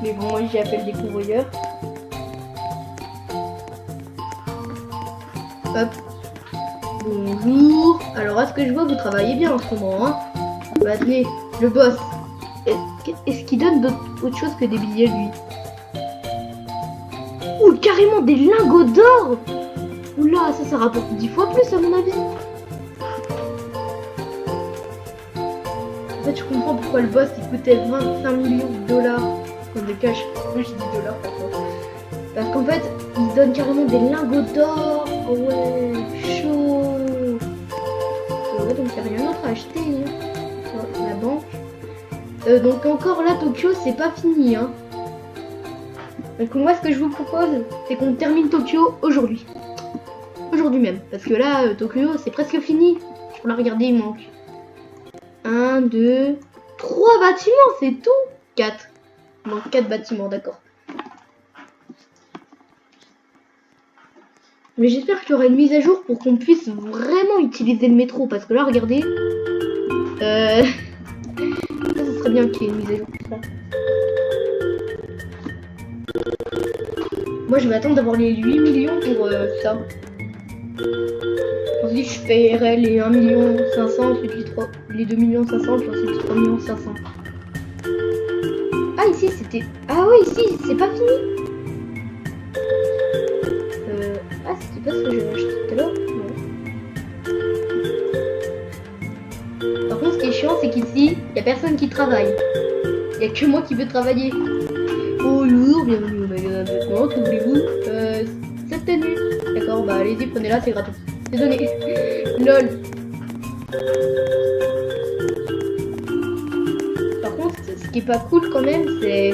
Mais bon, moi, j'y appelle des convoyeurs. Hop. Bonjour. Alors, à ce que je vois, vous travaillez bien en ce moment, hein. Bah, attendez, le boss. Est-ce qu'il donne autre chose que des billets, lui? Ouh, carrément des lingots d'or. Oula, ça rapporte 10 fois plus, à mon avis. En fait, je comprends pourquoi le boss, il coûtait 25 millions de dollars. De cash. Moi, je dis dollars, par contre. Parce qu'en fait, il donne carrément des lingots d'or. Oh ouais, chaud. Ouais, donc il n'y a rien d'autre à acheter. Hein. Oh, la banque. Donc encore là, Tokyo, c'est pas fini. Hein. Donc moi, ce que je vous propose, c'est qu'on termine Tokyo aujourd'hui. Aujourd'hui même. Parce que là, Tokyo, c'est presque fini. Je peux la regarder, il manque 1, 2, 3 bâtiments, c'est tout. 4. Il manque 4 bâtiments, d'accord. Mais j'espère qu'il y aura une mise à jour pour qu'on puisse vraiment utiliser le métro. Parce que là, regardez. Ça serait bien qu'il y ait une mise à jour pour ça. Moi, je vais attendre d'avoir les 8 millions pour ça. Ensuite, je paierai les 1 500 000, ensuite les 2 500 000, puis ensuite les 3 500 000. Ah, ici, c'était... Ah ouais, ici, c'est pas fini. Ah, c'était pas ce que j'avais acheté tout à l'heure. Non. Par contre, ce qui est chiant, c'est qu'ici, il n'y a personne qui travaille. Il n'y a que moi qui veux travailler. Bonjour, bienvenue au magasin de vêtements, que voulez-vous? Cette tenue. D'accord, bah allez-y, prenez-la, c'est gratuit. C'est donné. LOL. Par contre, ce qui est pas cool quand même, c'est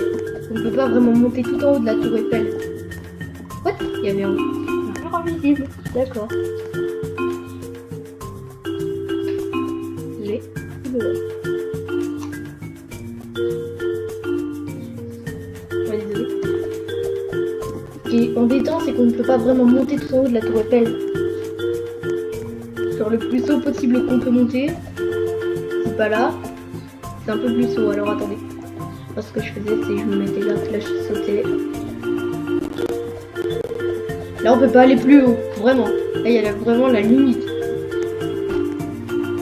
qu'on ne peut pas vraiment monter tout en haut de la tour Eiffel. What? Il y avait un mur invisible. D'accord. J'ai... Désolé. Ce qui est embêtant, c'est qu'on ne peut pas vraiment monter tout en haut de la tour Eiffel. Sur le plus haut possible qu'on peut monter. C'est pas là. C'est un peu plus haut. Alors attendez. Moi, ce que je faisais, c'est que je me mettais là, je sautais. Là, on peut pas aller plus haut. Vraiment. Là, il y a vraiment la limite.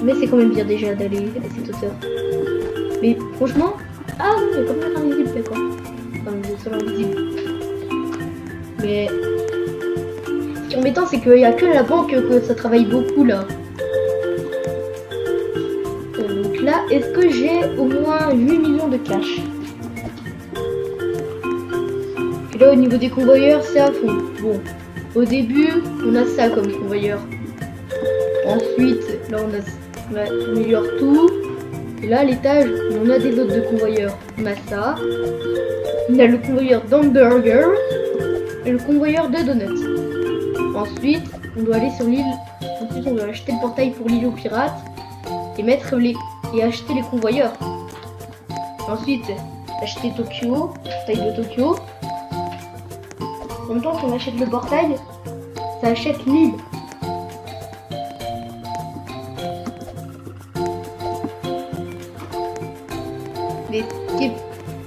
Mais c'est quand même bien déjà d'aller à cette hauteur. Mais franchement... Ah non, il y a quand même un invisible, d'accord. Enfin, le sol invisible. Mais... Ce qui est embêtant, c'est qu'il n'y a que la banque que ça travaille beaucoup, là. Donc, là, est-ce que j'ai au moins 8 millions de cash? Et là, au niveau des convoyeurs, c'est à fond. Bon, au début, on a ça comme convoyeur. Ensuite, là, on améliore tout. Et là, à l'étage, on a des autres de convoyeurs. On a ça. On a le convoyeur d'hamburger et le convoyeur de donuts. Ensuite, on doit aller sur l'île. Ensuite, on doit acheter le portail pour l'île aux pirates et acheter les convoyeurs. Ensuite, acheter Tokyo, portail de Tokyo. En même temps qu'on achète le portail, ça achète l'île.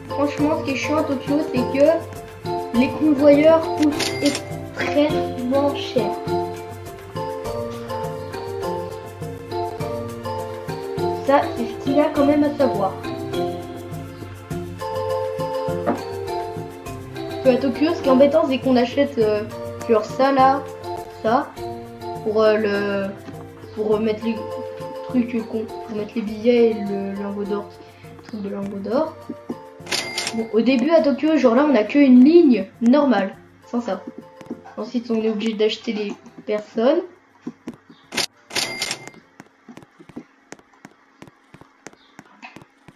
Franchement, ce qui est chiant à Tokyo, c'est que les convoyeurs coûtent extrêmement cher. Ça, c'est ce qu'il y a quand même à savoir. À Tokyo, ce qui est embêtant, c'est qu'on achète genre ça là, ça, pour mettre les trucs pour mettre les billets et le lingot d'or, truc de lingot d'or. Bon, au début à Tokyo, genre là, on a qu'une ligne normale, sans ça. Ensuite, on est obligé d'acheter les personnes.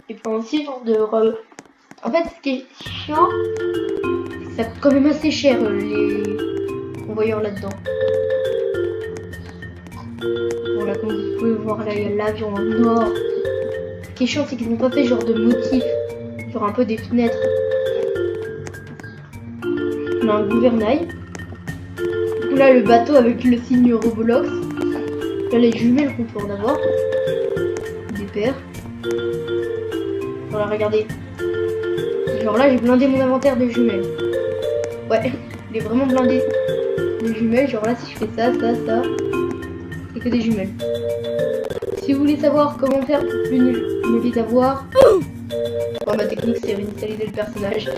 Et puis ensuite, en fait, ce qui est chiant, ça coûte quand même assez cher les convoyeurs là-dedans. Bon, là, comme vous pouvez voir, là, il y a l'avion en or. Ce qui est chiant, c'est qu'ils n'ont pas fait genre de motif, genre un peu des fenêtres. On a un gouvernail. Du coup, là, le bateau avec le signe Roblox. Là, les jumelles qu'on peut en avoir. Des paires. Voilà, regardez. Genre là, j'ai blindé mon inventaire de jumelles. Ouais, il est vraiment blindé de jumelles. Genre là, si je fais ça, c'est que des jumelles. Si vous voulez savoir comment faire pour plus ne les avoir, bon, ma technique c'est réinitialiser le personnage.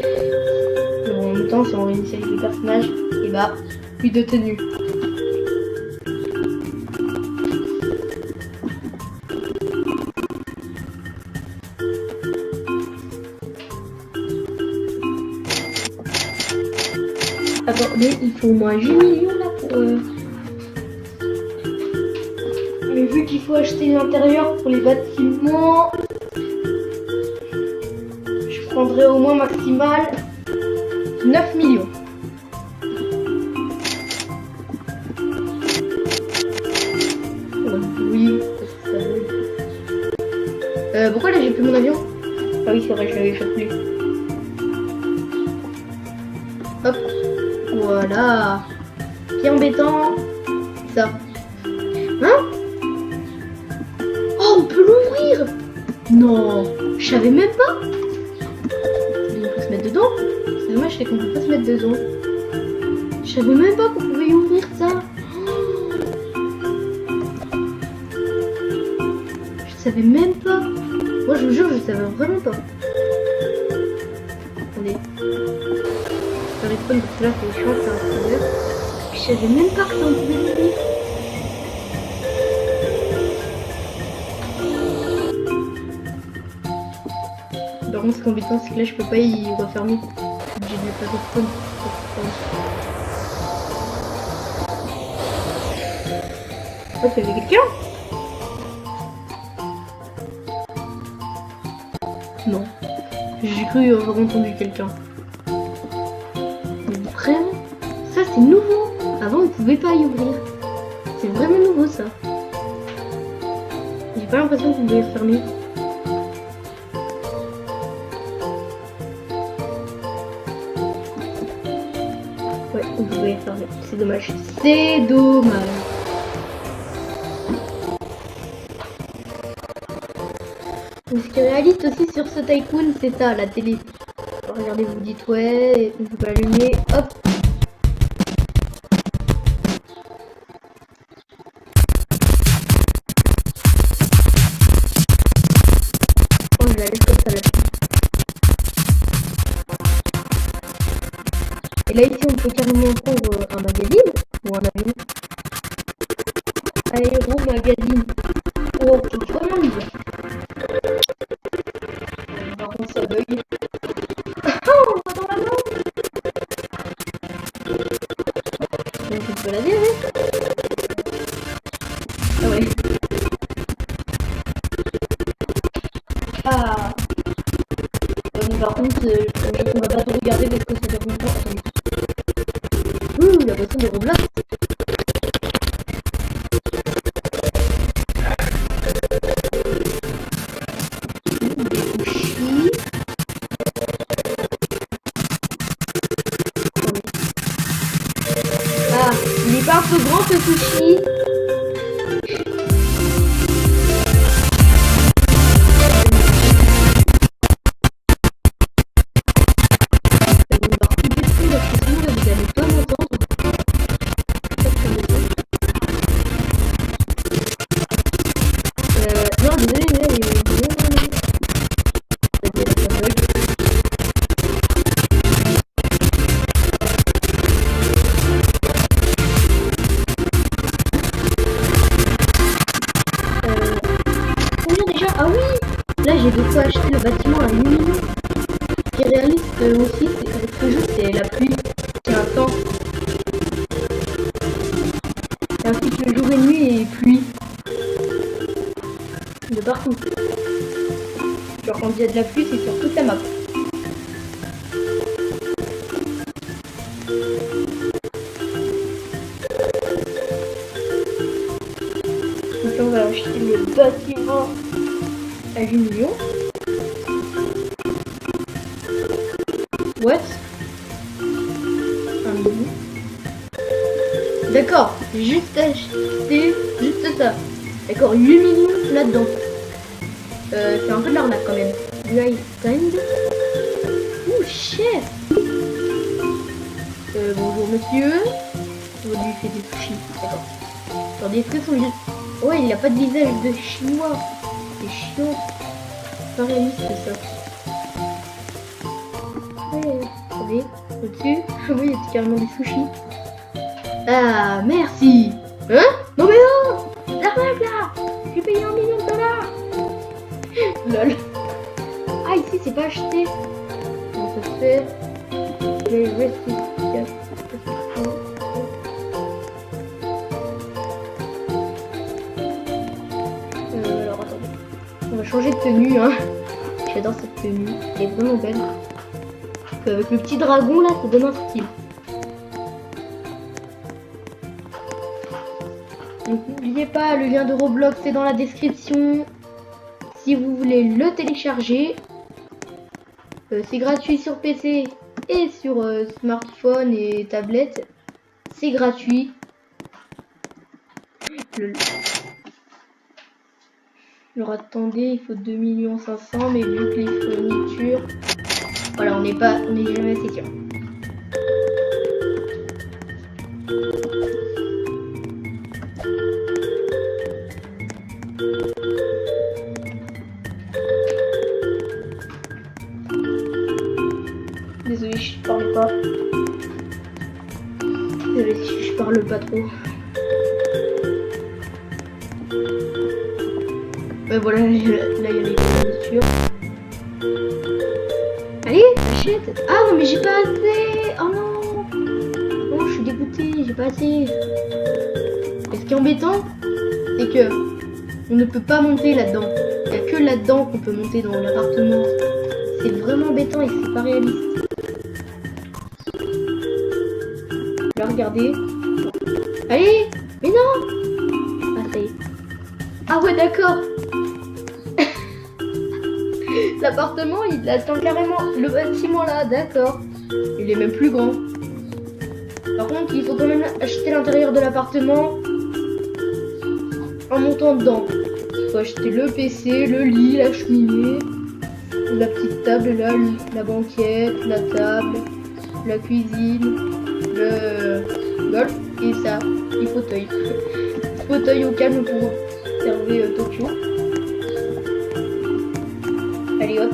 Mais en même temps, si on réinitialise le personnage, et bah, plus de tenue. Attendez, il faut au moins 8 millions là pour... Mais vu qu'il faut acheter l'intérieur pour les bâtiments, je prendrai au moins maximal 9 millions. Oui, ça veut. Pourquoi là j'ai plus mon avion? Ah oui, c'est vrai, je l'avais fait plus. Hop. Voilà. Qui est embêtant. Ça. Hein? Oh, on peut l'ouvrir. Non. Je savais même pas. On peut se mettre dedans. C'est dommage, c'est qu'on peut pas se mettre dedans. Je savais même pas qu'on pouvait ouvrir ça. Je savais même pas. Moi, je vous jure, je savais vraiment pas. Attendez. Je respawn parce que là c'est chiant, c'est un serveur. Je savais même pas que ça en pouvait l'ouvrir. Par contre, ce qui est embêtant, c'est que là je peux pas y refermer. J'ai dû pas respawn. Oh, il y avait quelqu'un? Non. J'ai cru avoir entendu quelqu'un. Vraiment, ça c'est nouveau. Avant on pouvait pas y ouvrir. C'est vraiment nouveau ça. J'ai pas l'impression qu'on pouvait fermer. Ouais, on pouvait fermer. C'est dommage. C'est dommage. Ce qui est réaliste aussi sur ce Tycoon, c'est ça, la télé. Regardez, vous dites ouais, on peut pas allumer, hop. Oh, je la laisse comme ça là. Et là ici on peut carrément prendre un magazine ou un avion. Aéro magazine. Oh, c'est vraiment bien. se balader avec. Ah ouais. Ah. Mais par contre, on va pas tout regarder parce que ça dure longtemps. Attendez. La boisson de Roblox. Ah, il est pas un peu grand ce sushi. Là j'ai de quoi acheter le bâtiment à 8 millions. Ce qui est réaliste aussi, c'est avec ce jeu, c'est la pluie. C'est un temps. C'est un cycle jour et nuit et pluie. De partout. Genre quand il y a de la pluie, c'est sur toute la map. Donc là on va acheter le bâtiment à 8 millions. What? 1 million. D'accord, juste acheter juste ça. D'accord, 8 millions là-dedans. C'est un peu de l'arnaque quand même. Right kind. Oh chef. Bonjour monsieur. Aujourd'hui il fait des sushis. D'accord. Attendez, est-ce que son visage... Ouais, il a pas de visage de chinois. C'est chiant. Pas réaliste ça. Ouais, attendez, au-dessus. Oui, c'est carrément des sushis. Ah, merci. Hein? Non mais non! L'arnaque là! J'ai payé 1 million de dollars! Lol. Ah, ici c'est pas acheté. Comment ça se fait? Les récipients. Alors attendez. On va changer de tenue, hein. J'adore cette tenue. Elle est vraiment belle. Avec le petit dragon là, ça donne un style. Donc n'oubliez pas, le lien de Roblox est dans la description. Si vous voulez le télécharger, c'est gratuit sur PC et sur smartphone et tablette. C'est gratuit. Alors attendez, il faut 2 500 000, mais vu que les fournitures... Voilà, on n'est jamais assez sûr. Désolé, je parle pas. Désolé si je parle pas trop. Voilà, là il y a les fournitures. Allez, achète. Ah non mais j'ai pas assez. Oh non. Oh, je suis dégoûtée, j'ai pas assez. Et ce qui est embêtant, c'est que on ne peut pas monter là-dedans. Il n'y a que là-dedans qu'on peut monter dans l'appartement. C'est vraiment embêtant et c'est pas réaliste. Là, regardez. Allez. Mais non. Ah ça y est. Ah ouais d'accord. L'appartement il attend carrément le bâtiment là, d'accord. Il est même plus grand. Par contre il faut quand même acheter l'intérieur de l'appartement en montant dedans. Il faut acheter le PC, le lit, la cheminée, la petite table là, la banquette, la table, la cuisine, le golf et ça, les fauteuils. Fauteuil au calme pour observer Tokyo. Allez hop,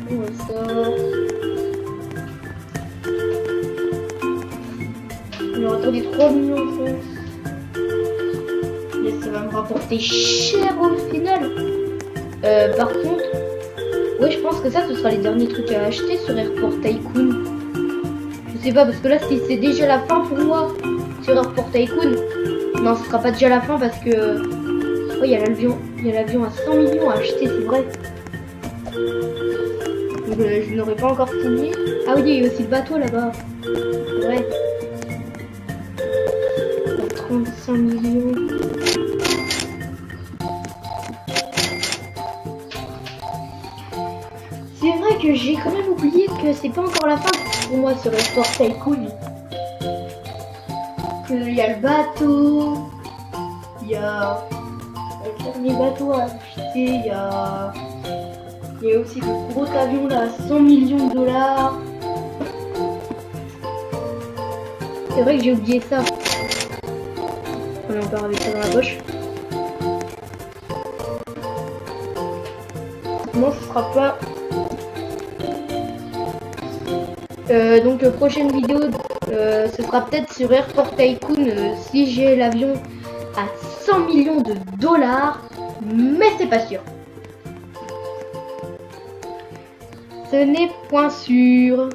on ressort. Alors attendez, 3 millions de France. Et ça va me rapporter cher au final. Par contre, ouais je pense que ça ce sera les derniers trucs à acheter sur Airport Tycoon. Je sais pas parce que là si c'est déjà la fin pour moi sur Airport Tycoon. Non, ce sera pas déjà la fin parce que... Oh, il y a l'avion à 100 millions à acheter, c'est vrai. Donc, je n'aurais pas encore fini. Ah oui, il y a aussi le bateau là-bas. C'est vrai. 35 millions. C'est vrai que j'ai quand même oublié que c'est pas encore la fin pour moi sur Airport Tycoon. Il y a le bateau, il y a le dernier bateau à acheter, il y a aussi le gros avion là à 100 millions de dollars. C'est vrai que j'ai oublié ça. On est encore avec ça dans la poche. Non, ce sera pas. Donc prochaine vidéo, ce sera peut-être sur Airport Tycoon si j'ai l'avion à 100 millions de dollars, mais c'est pas sûr. Ce n'est point sûr.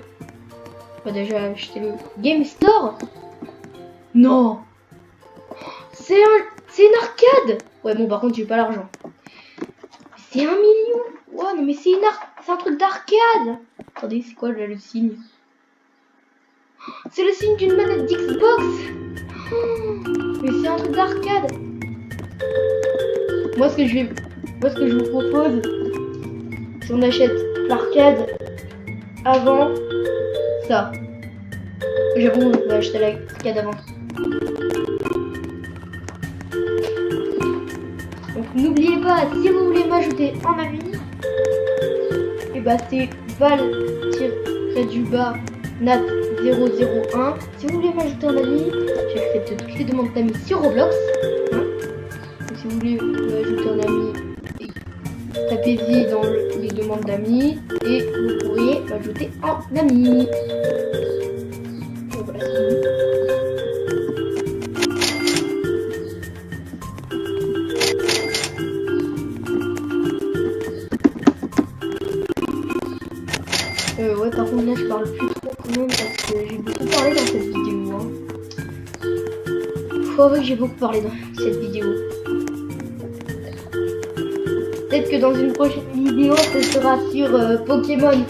On va déjà acheter le Game Store. Non, c'est une arcade. Ouais bon, par contre j'ai pas l'argent. C'est 1 million. Ouais non mais c'est un truc d'arcade. Attendez, c'est quoi là le signe? C'est le signe d'une manette d'Xbox. Mais c'est un truc d'arcade. Moi ce que je vous propose, c'est on achète l'arcade avant ça. J'avoue, on va acheter l'arcade avant. Donc n'oubliez pas, si vous voulez m'ajouter en ami, et bah c'est val-du-bas nat001. Si vous voulez m'ajouter en ami, j'accepte toutes les demandes d'amis sur Roblox. Hein, donc, si vous voulez m'ajouter en ami, tapez-y dans les demandes d'amis et vous pourriez m'ajouter en ami. Voilà, ouais, par contre là je parle plus trop quand même parce que j'ai beaucoup parlé dans cette vidéo. Faut avouer que j'ai beaucoup parlé dans cette vidéo. Peut-être que dans une prochaine vidéo ce sera sur Pokémon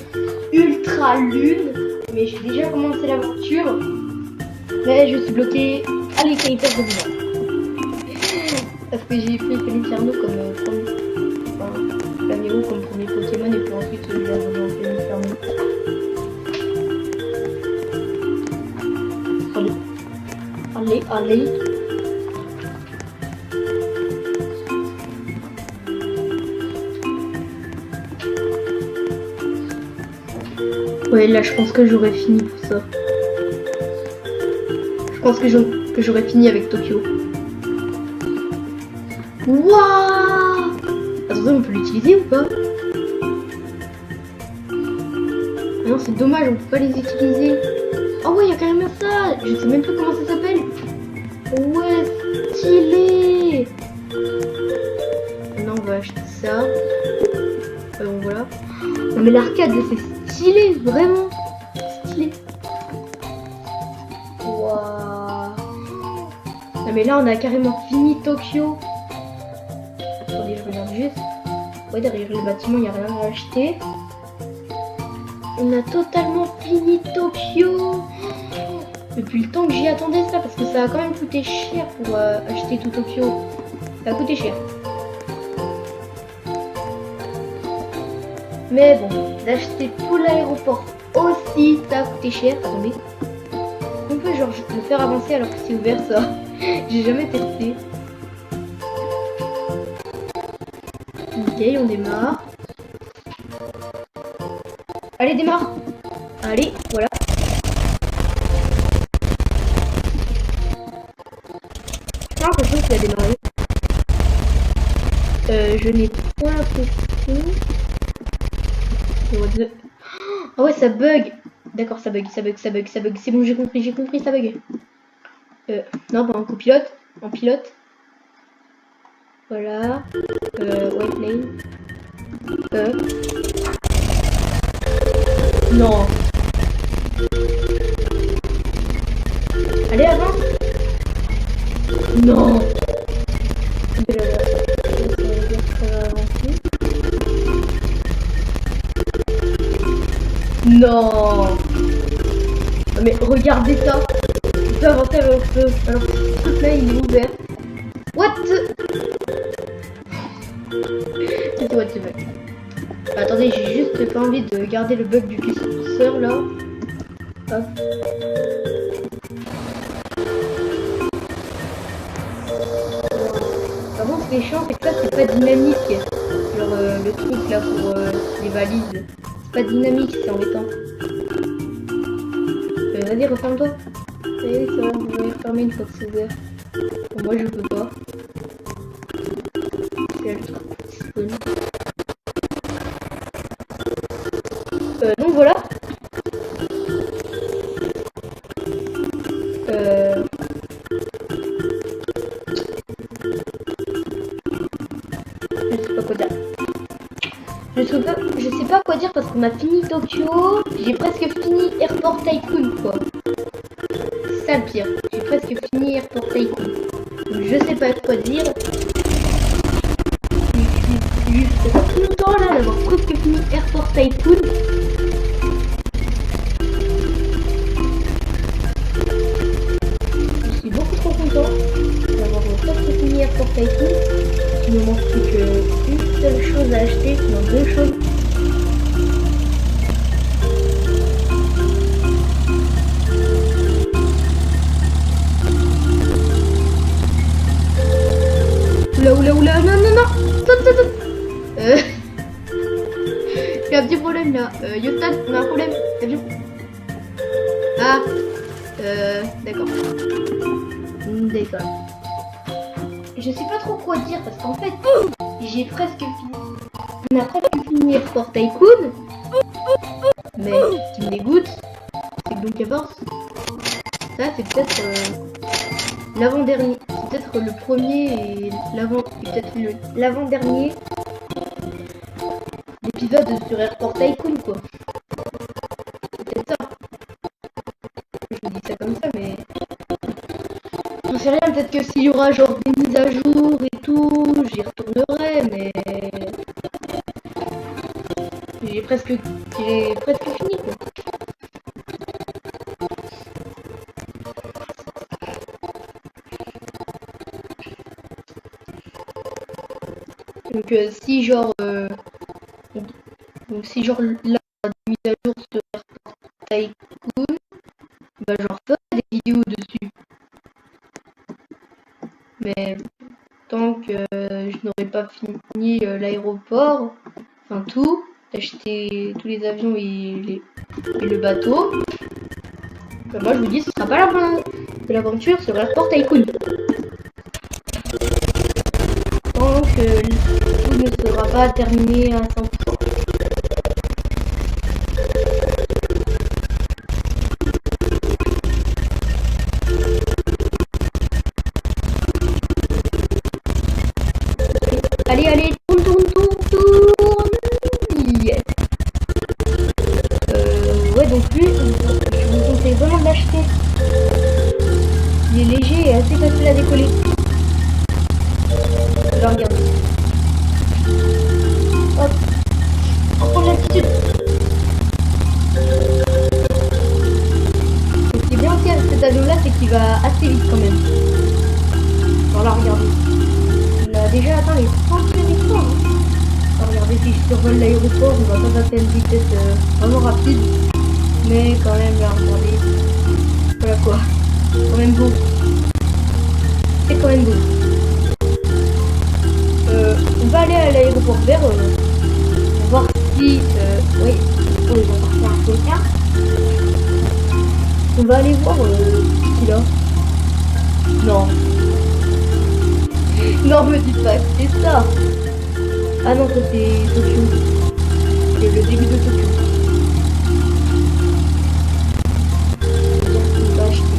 Ultra Lune. Mais j'ai déjà commencé l'aventure. Mais je suis bloqué à l'équateur de vivant. Parce que j'ai pris Inferno comme Flaméo comme premier Pokémon et puis ensuite j'ai rejoint Inferno. Allez. Ouais, là je pense que j'aurais fini pour ça. Je pense que j'aurais fini avec Tokyo. Waouh! Attention, on peut l'utiliser ou pas? Ah non, c'est dommage, on peut pas les utiliser. Oh ouais, il y a carrément ça. Je sais même plus comment ça s'appelle. Ouais, stylé. Maintenant on va acheter ça. Bon voilà. Non mais l'arcade c'est stylé, vraiment stylé. Waouh. Non mais là on a carrément fini Tokyo. Attendez, je regarde juste. Ouais, derrière le bâtiment il n'y a rien à acheter. On a totalement fini Tokyo. Depuis le temps que j'y attendais ça, parce que ça a quand même coûté cher pour acheter tout Tokyo. Ça a coûté cher. Mais bon, d'acheter tout l'aéroport aussi, ça a coûté cher. Attendez. On peut genre le faire avancer alors que c'est ouvert ça. J'ai jamais testé. Ok, on démarre. Allez, démarre. Allez, voilà. J'ai l'impression qu'il a démarré. Je n'ai pas l'impression. Ah ouais, ça bug. D'accord, ça bug. C'est bon, j'ai compris, ça bug. Non, pas en copilote, en pilote. Voilà. White lane. Non. Allez, avance. Non. Non. Mais regardez ça. Il peut avancer avec le feu. Alors ce truc là il est ouvert. What the... C'est what the fuck. Attendez, j'ai juste pas envie de garder le bug du curseur là. Hop. Par contre, ce qui est chiant, c'est que ça, c'est pas dynamique. Genre le truc là pour les valises. C'est pas dynamique, c'est embêtant. Vas-y, referme-toi. Et ça va, vous pouvez fermer une fois que c'est ouvert. Bon, moi, je peux pas. C'est le truc. Donc voilà. Je sais pas quoi dire parce qu'on a fini Tokyo. J'ai presque fini Airport Tycoon quoi. C'est ça le pire. J'ai presque fini Airport Tycoon. Donc je sais pas quoi dire. Ça fait longtemps là d'avoir presque fini Airport Tycoon. Je suis beaucoup trop content d'avoir presque fini Airport Tycoon. Il ne manque plus qu'une seule chose à acheter, non deux choses. Oula, non, stop. J'ai un petit problème là. Yotan, on a un problème. Ah, d'accord. Je sais pas trop quoi dire parce qu'en fait, j'ai presque fini. On a presque fini Airport Tycoon. Mais ce qui me dégoûte, c'est que donc à force, ça c'est peut-être l'avant-dernier. C'est peut-être le premier et peut-être l'avant-dernier épisode sur Airport Tycoon quoi. C'est peut-être ça. Je vous dis ça comme ça mais... Je sais rien, peut-être que s'il y aura genre des mises à jour et tout, j'y retournerai, mais j'ai presque fini quoi. Donc si genre là des mises à jour sur Airport Tycoon, bah j'en ferai des vidéos dessus. Mais tant que je n'aurai pas fini l'aéroport, enfin tout, d'acheter tous les avions et le bateau, ben moi je vous dis ce sera pas la fin de l'aventure sur Airport Tycoon. Tant que tout ne sera pas terminé à 100%. Allez, tourne. Yes. Ouais, donc lui, je vous conseille vraiment de l'acheter. Il est léger et assez facile à décoller. Alors, regarde. Hop. On prend l'altitude. Ce qui est bien aussi avec cet avion-là, c'est qu'il va assez vite quand même. Voilà, regardez. On a déjà atteint les 30 km/h. Regardez, si je survole l'aéroport, on va pas passer à une vitesse vraiment rapide. Mais quand même, là, regardez. Voilà quoi. Quand même beau. C'est quand même beau. On va aller à l'aéroport vert. Pour voir si... oui, ils vont partir un coquin. On va aller voir ce qu'il a. Non. Non, me dis pas que c'est ça. Ah non, ça c'est Tokyo. C'est le début de Tokyo. On va acheter.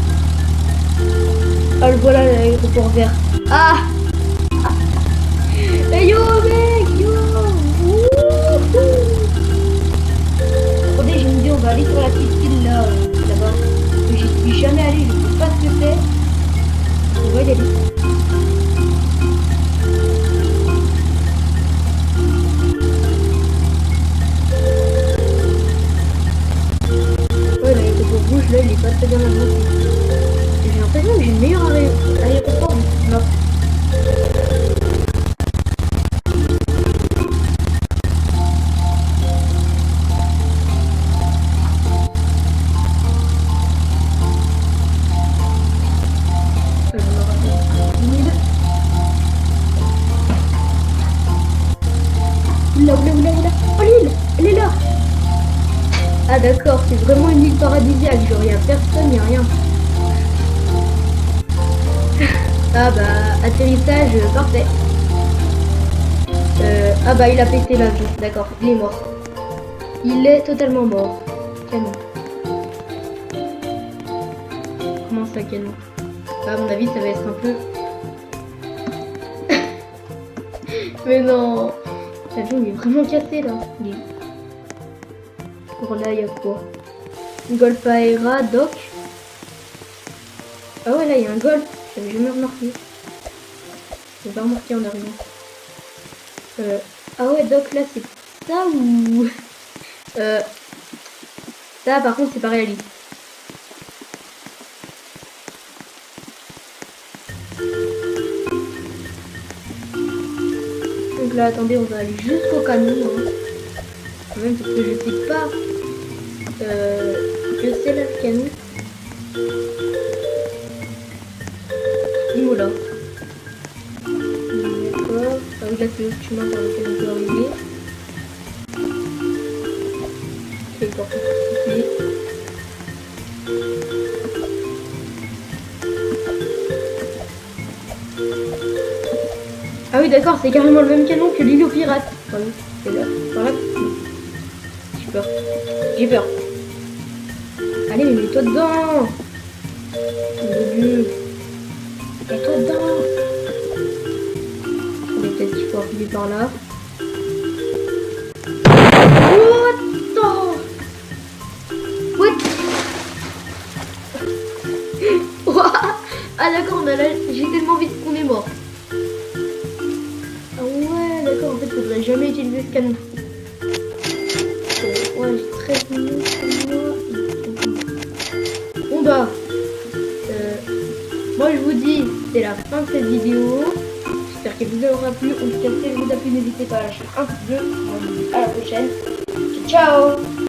Ah, le voilà l'aéroport vert. Ah, hey yo mec, yo. Attendez, j'ai une idée, on va aller sur la petite île là, là-bas. J'y suis jamais allé, je sais pas ce que c'est. On va y aller. d'accord, c'est vraiment une île paradisiaque, genre y a personne, y a rien. Ah bah, atterrissage parfait. Ah bah, il a pété l'avion, d'accord, il est mort. Il est totalement mort. Canon. Comment ça, canon? Bah, à mon avis, ça va être un peu... Mais non, l'avion il est vraiment cassé là. Alors là, il y a quoi? Golf Aera, Doc. Ah ouais, là, il y a un golf. J'avais jamais remarqué. Je vais pas remarqué en arrivant. Ah ouais, Doc, là, c'est ça ou... Ça, par contre, c'est pas réaliste. Donc là, attendez, on va aller jusqu'au canon. Hein. Quand même, parce que je sais pas... que c'est là, le canon. Imola. D'accord. Ah oui, là, c'est le chemin par lequel on peut arriver. C'est important. Ah oui, d'accord, c'est carrément le même canon que l'île aux pirates. Voilà, c'est là. Voilà. J'ai peur. J'ai peur. Allez, mais mets-toi dedans. Mon Dieu. Mets-toi dedans. Attendez, peut-être qu'il faut appuyer par là. What? Ah d'accord, on a là... j'ai tellement vite qu'on est mort. Ah ouais, d'accord, en fait, faudrait jamais utiliser ce canon. Ouais, j'ai très mignon pour moi. Bon bah, moi je vous dis, c'est la fin de cette vidéo. J'espère qu'elle vous aura plu. En tout cas, si elle vous a plu, n'hésitez pas à lâcher un pouce bleu. On vous dit à la prochaine. Ciao, ciao.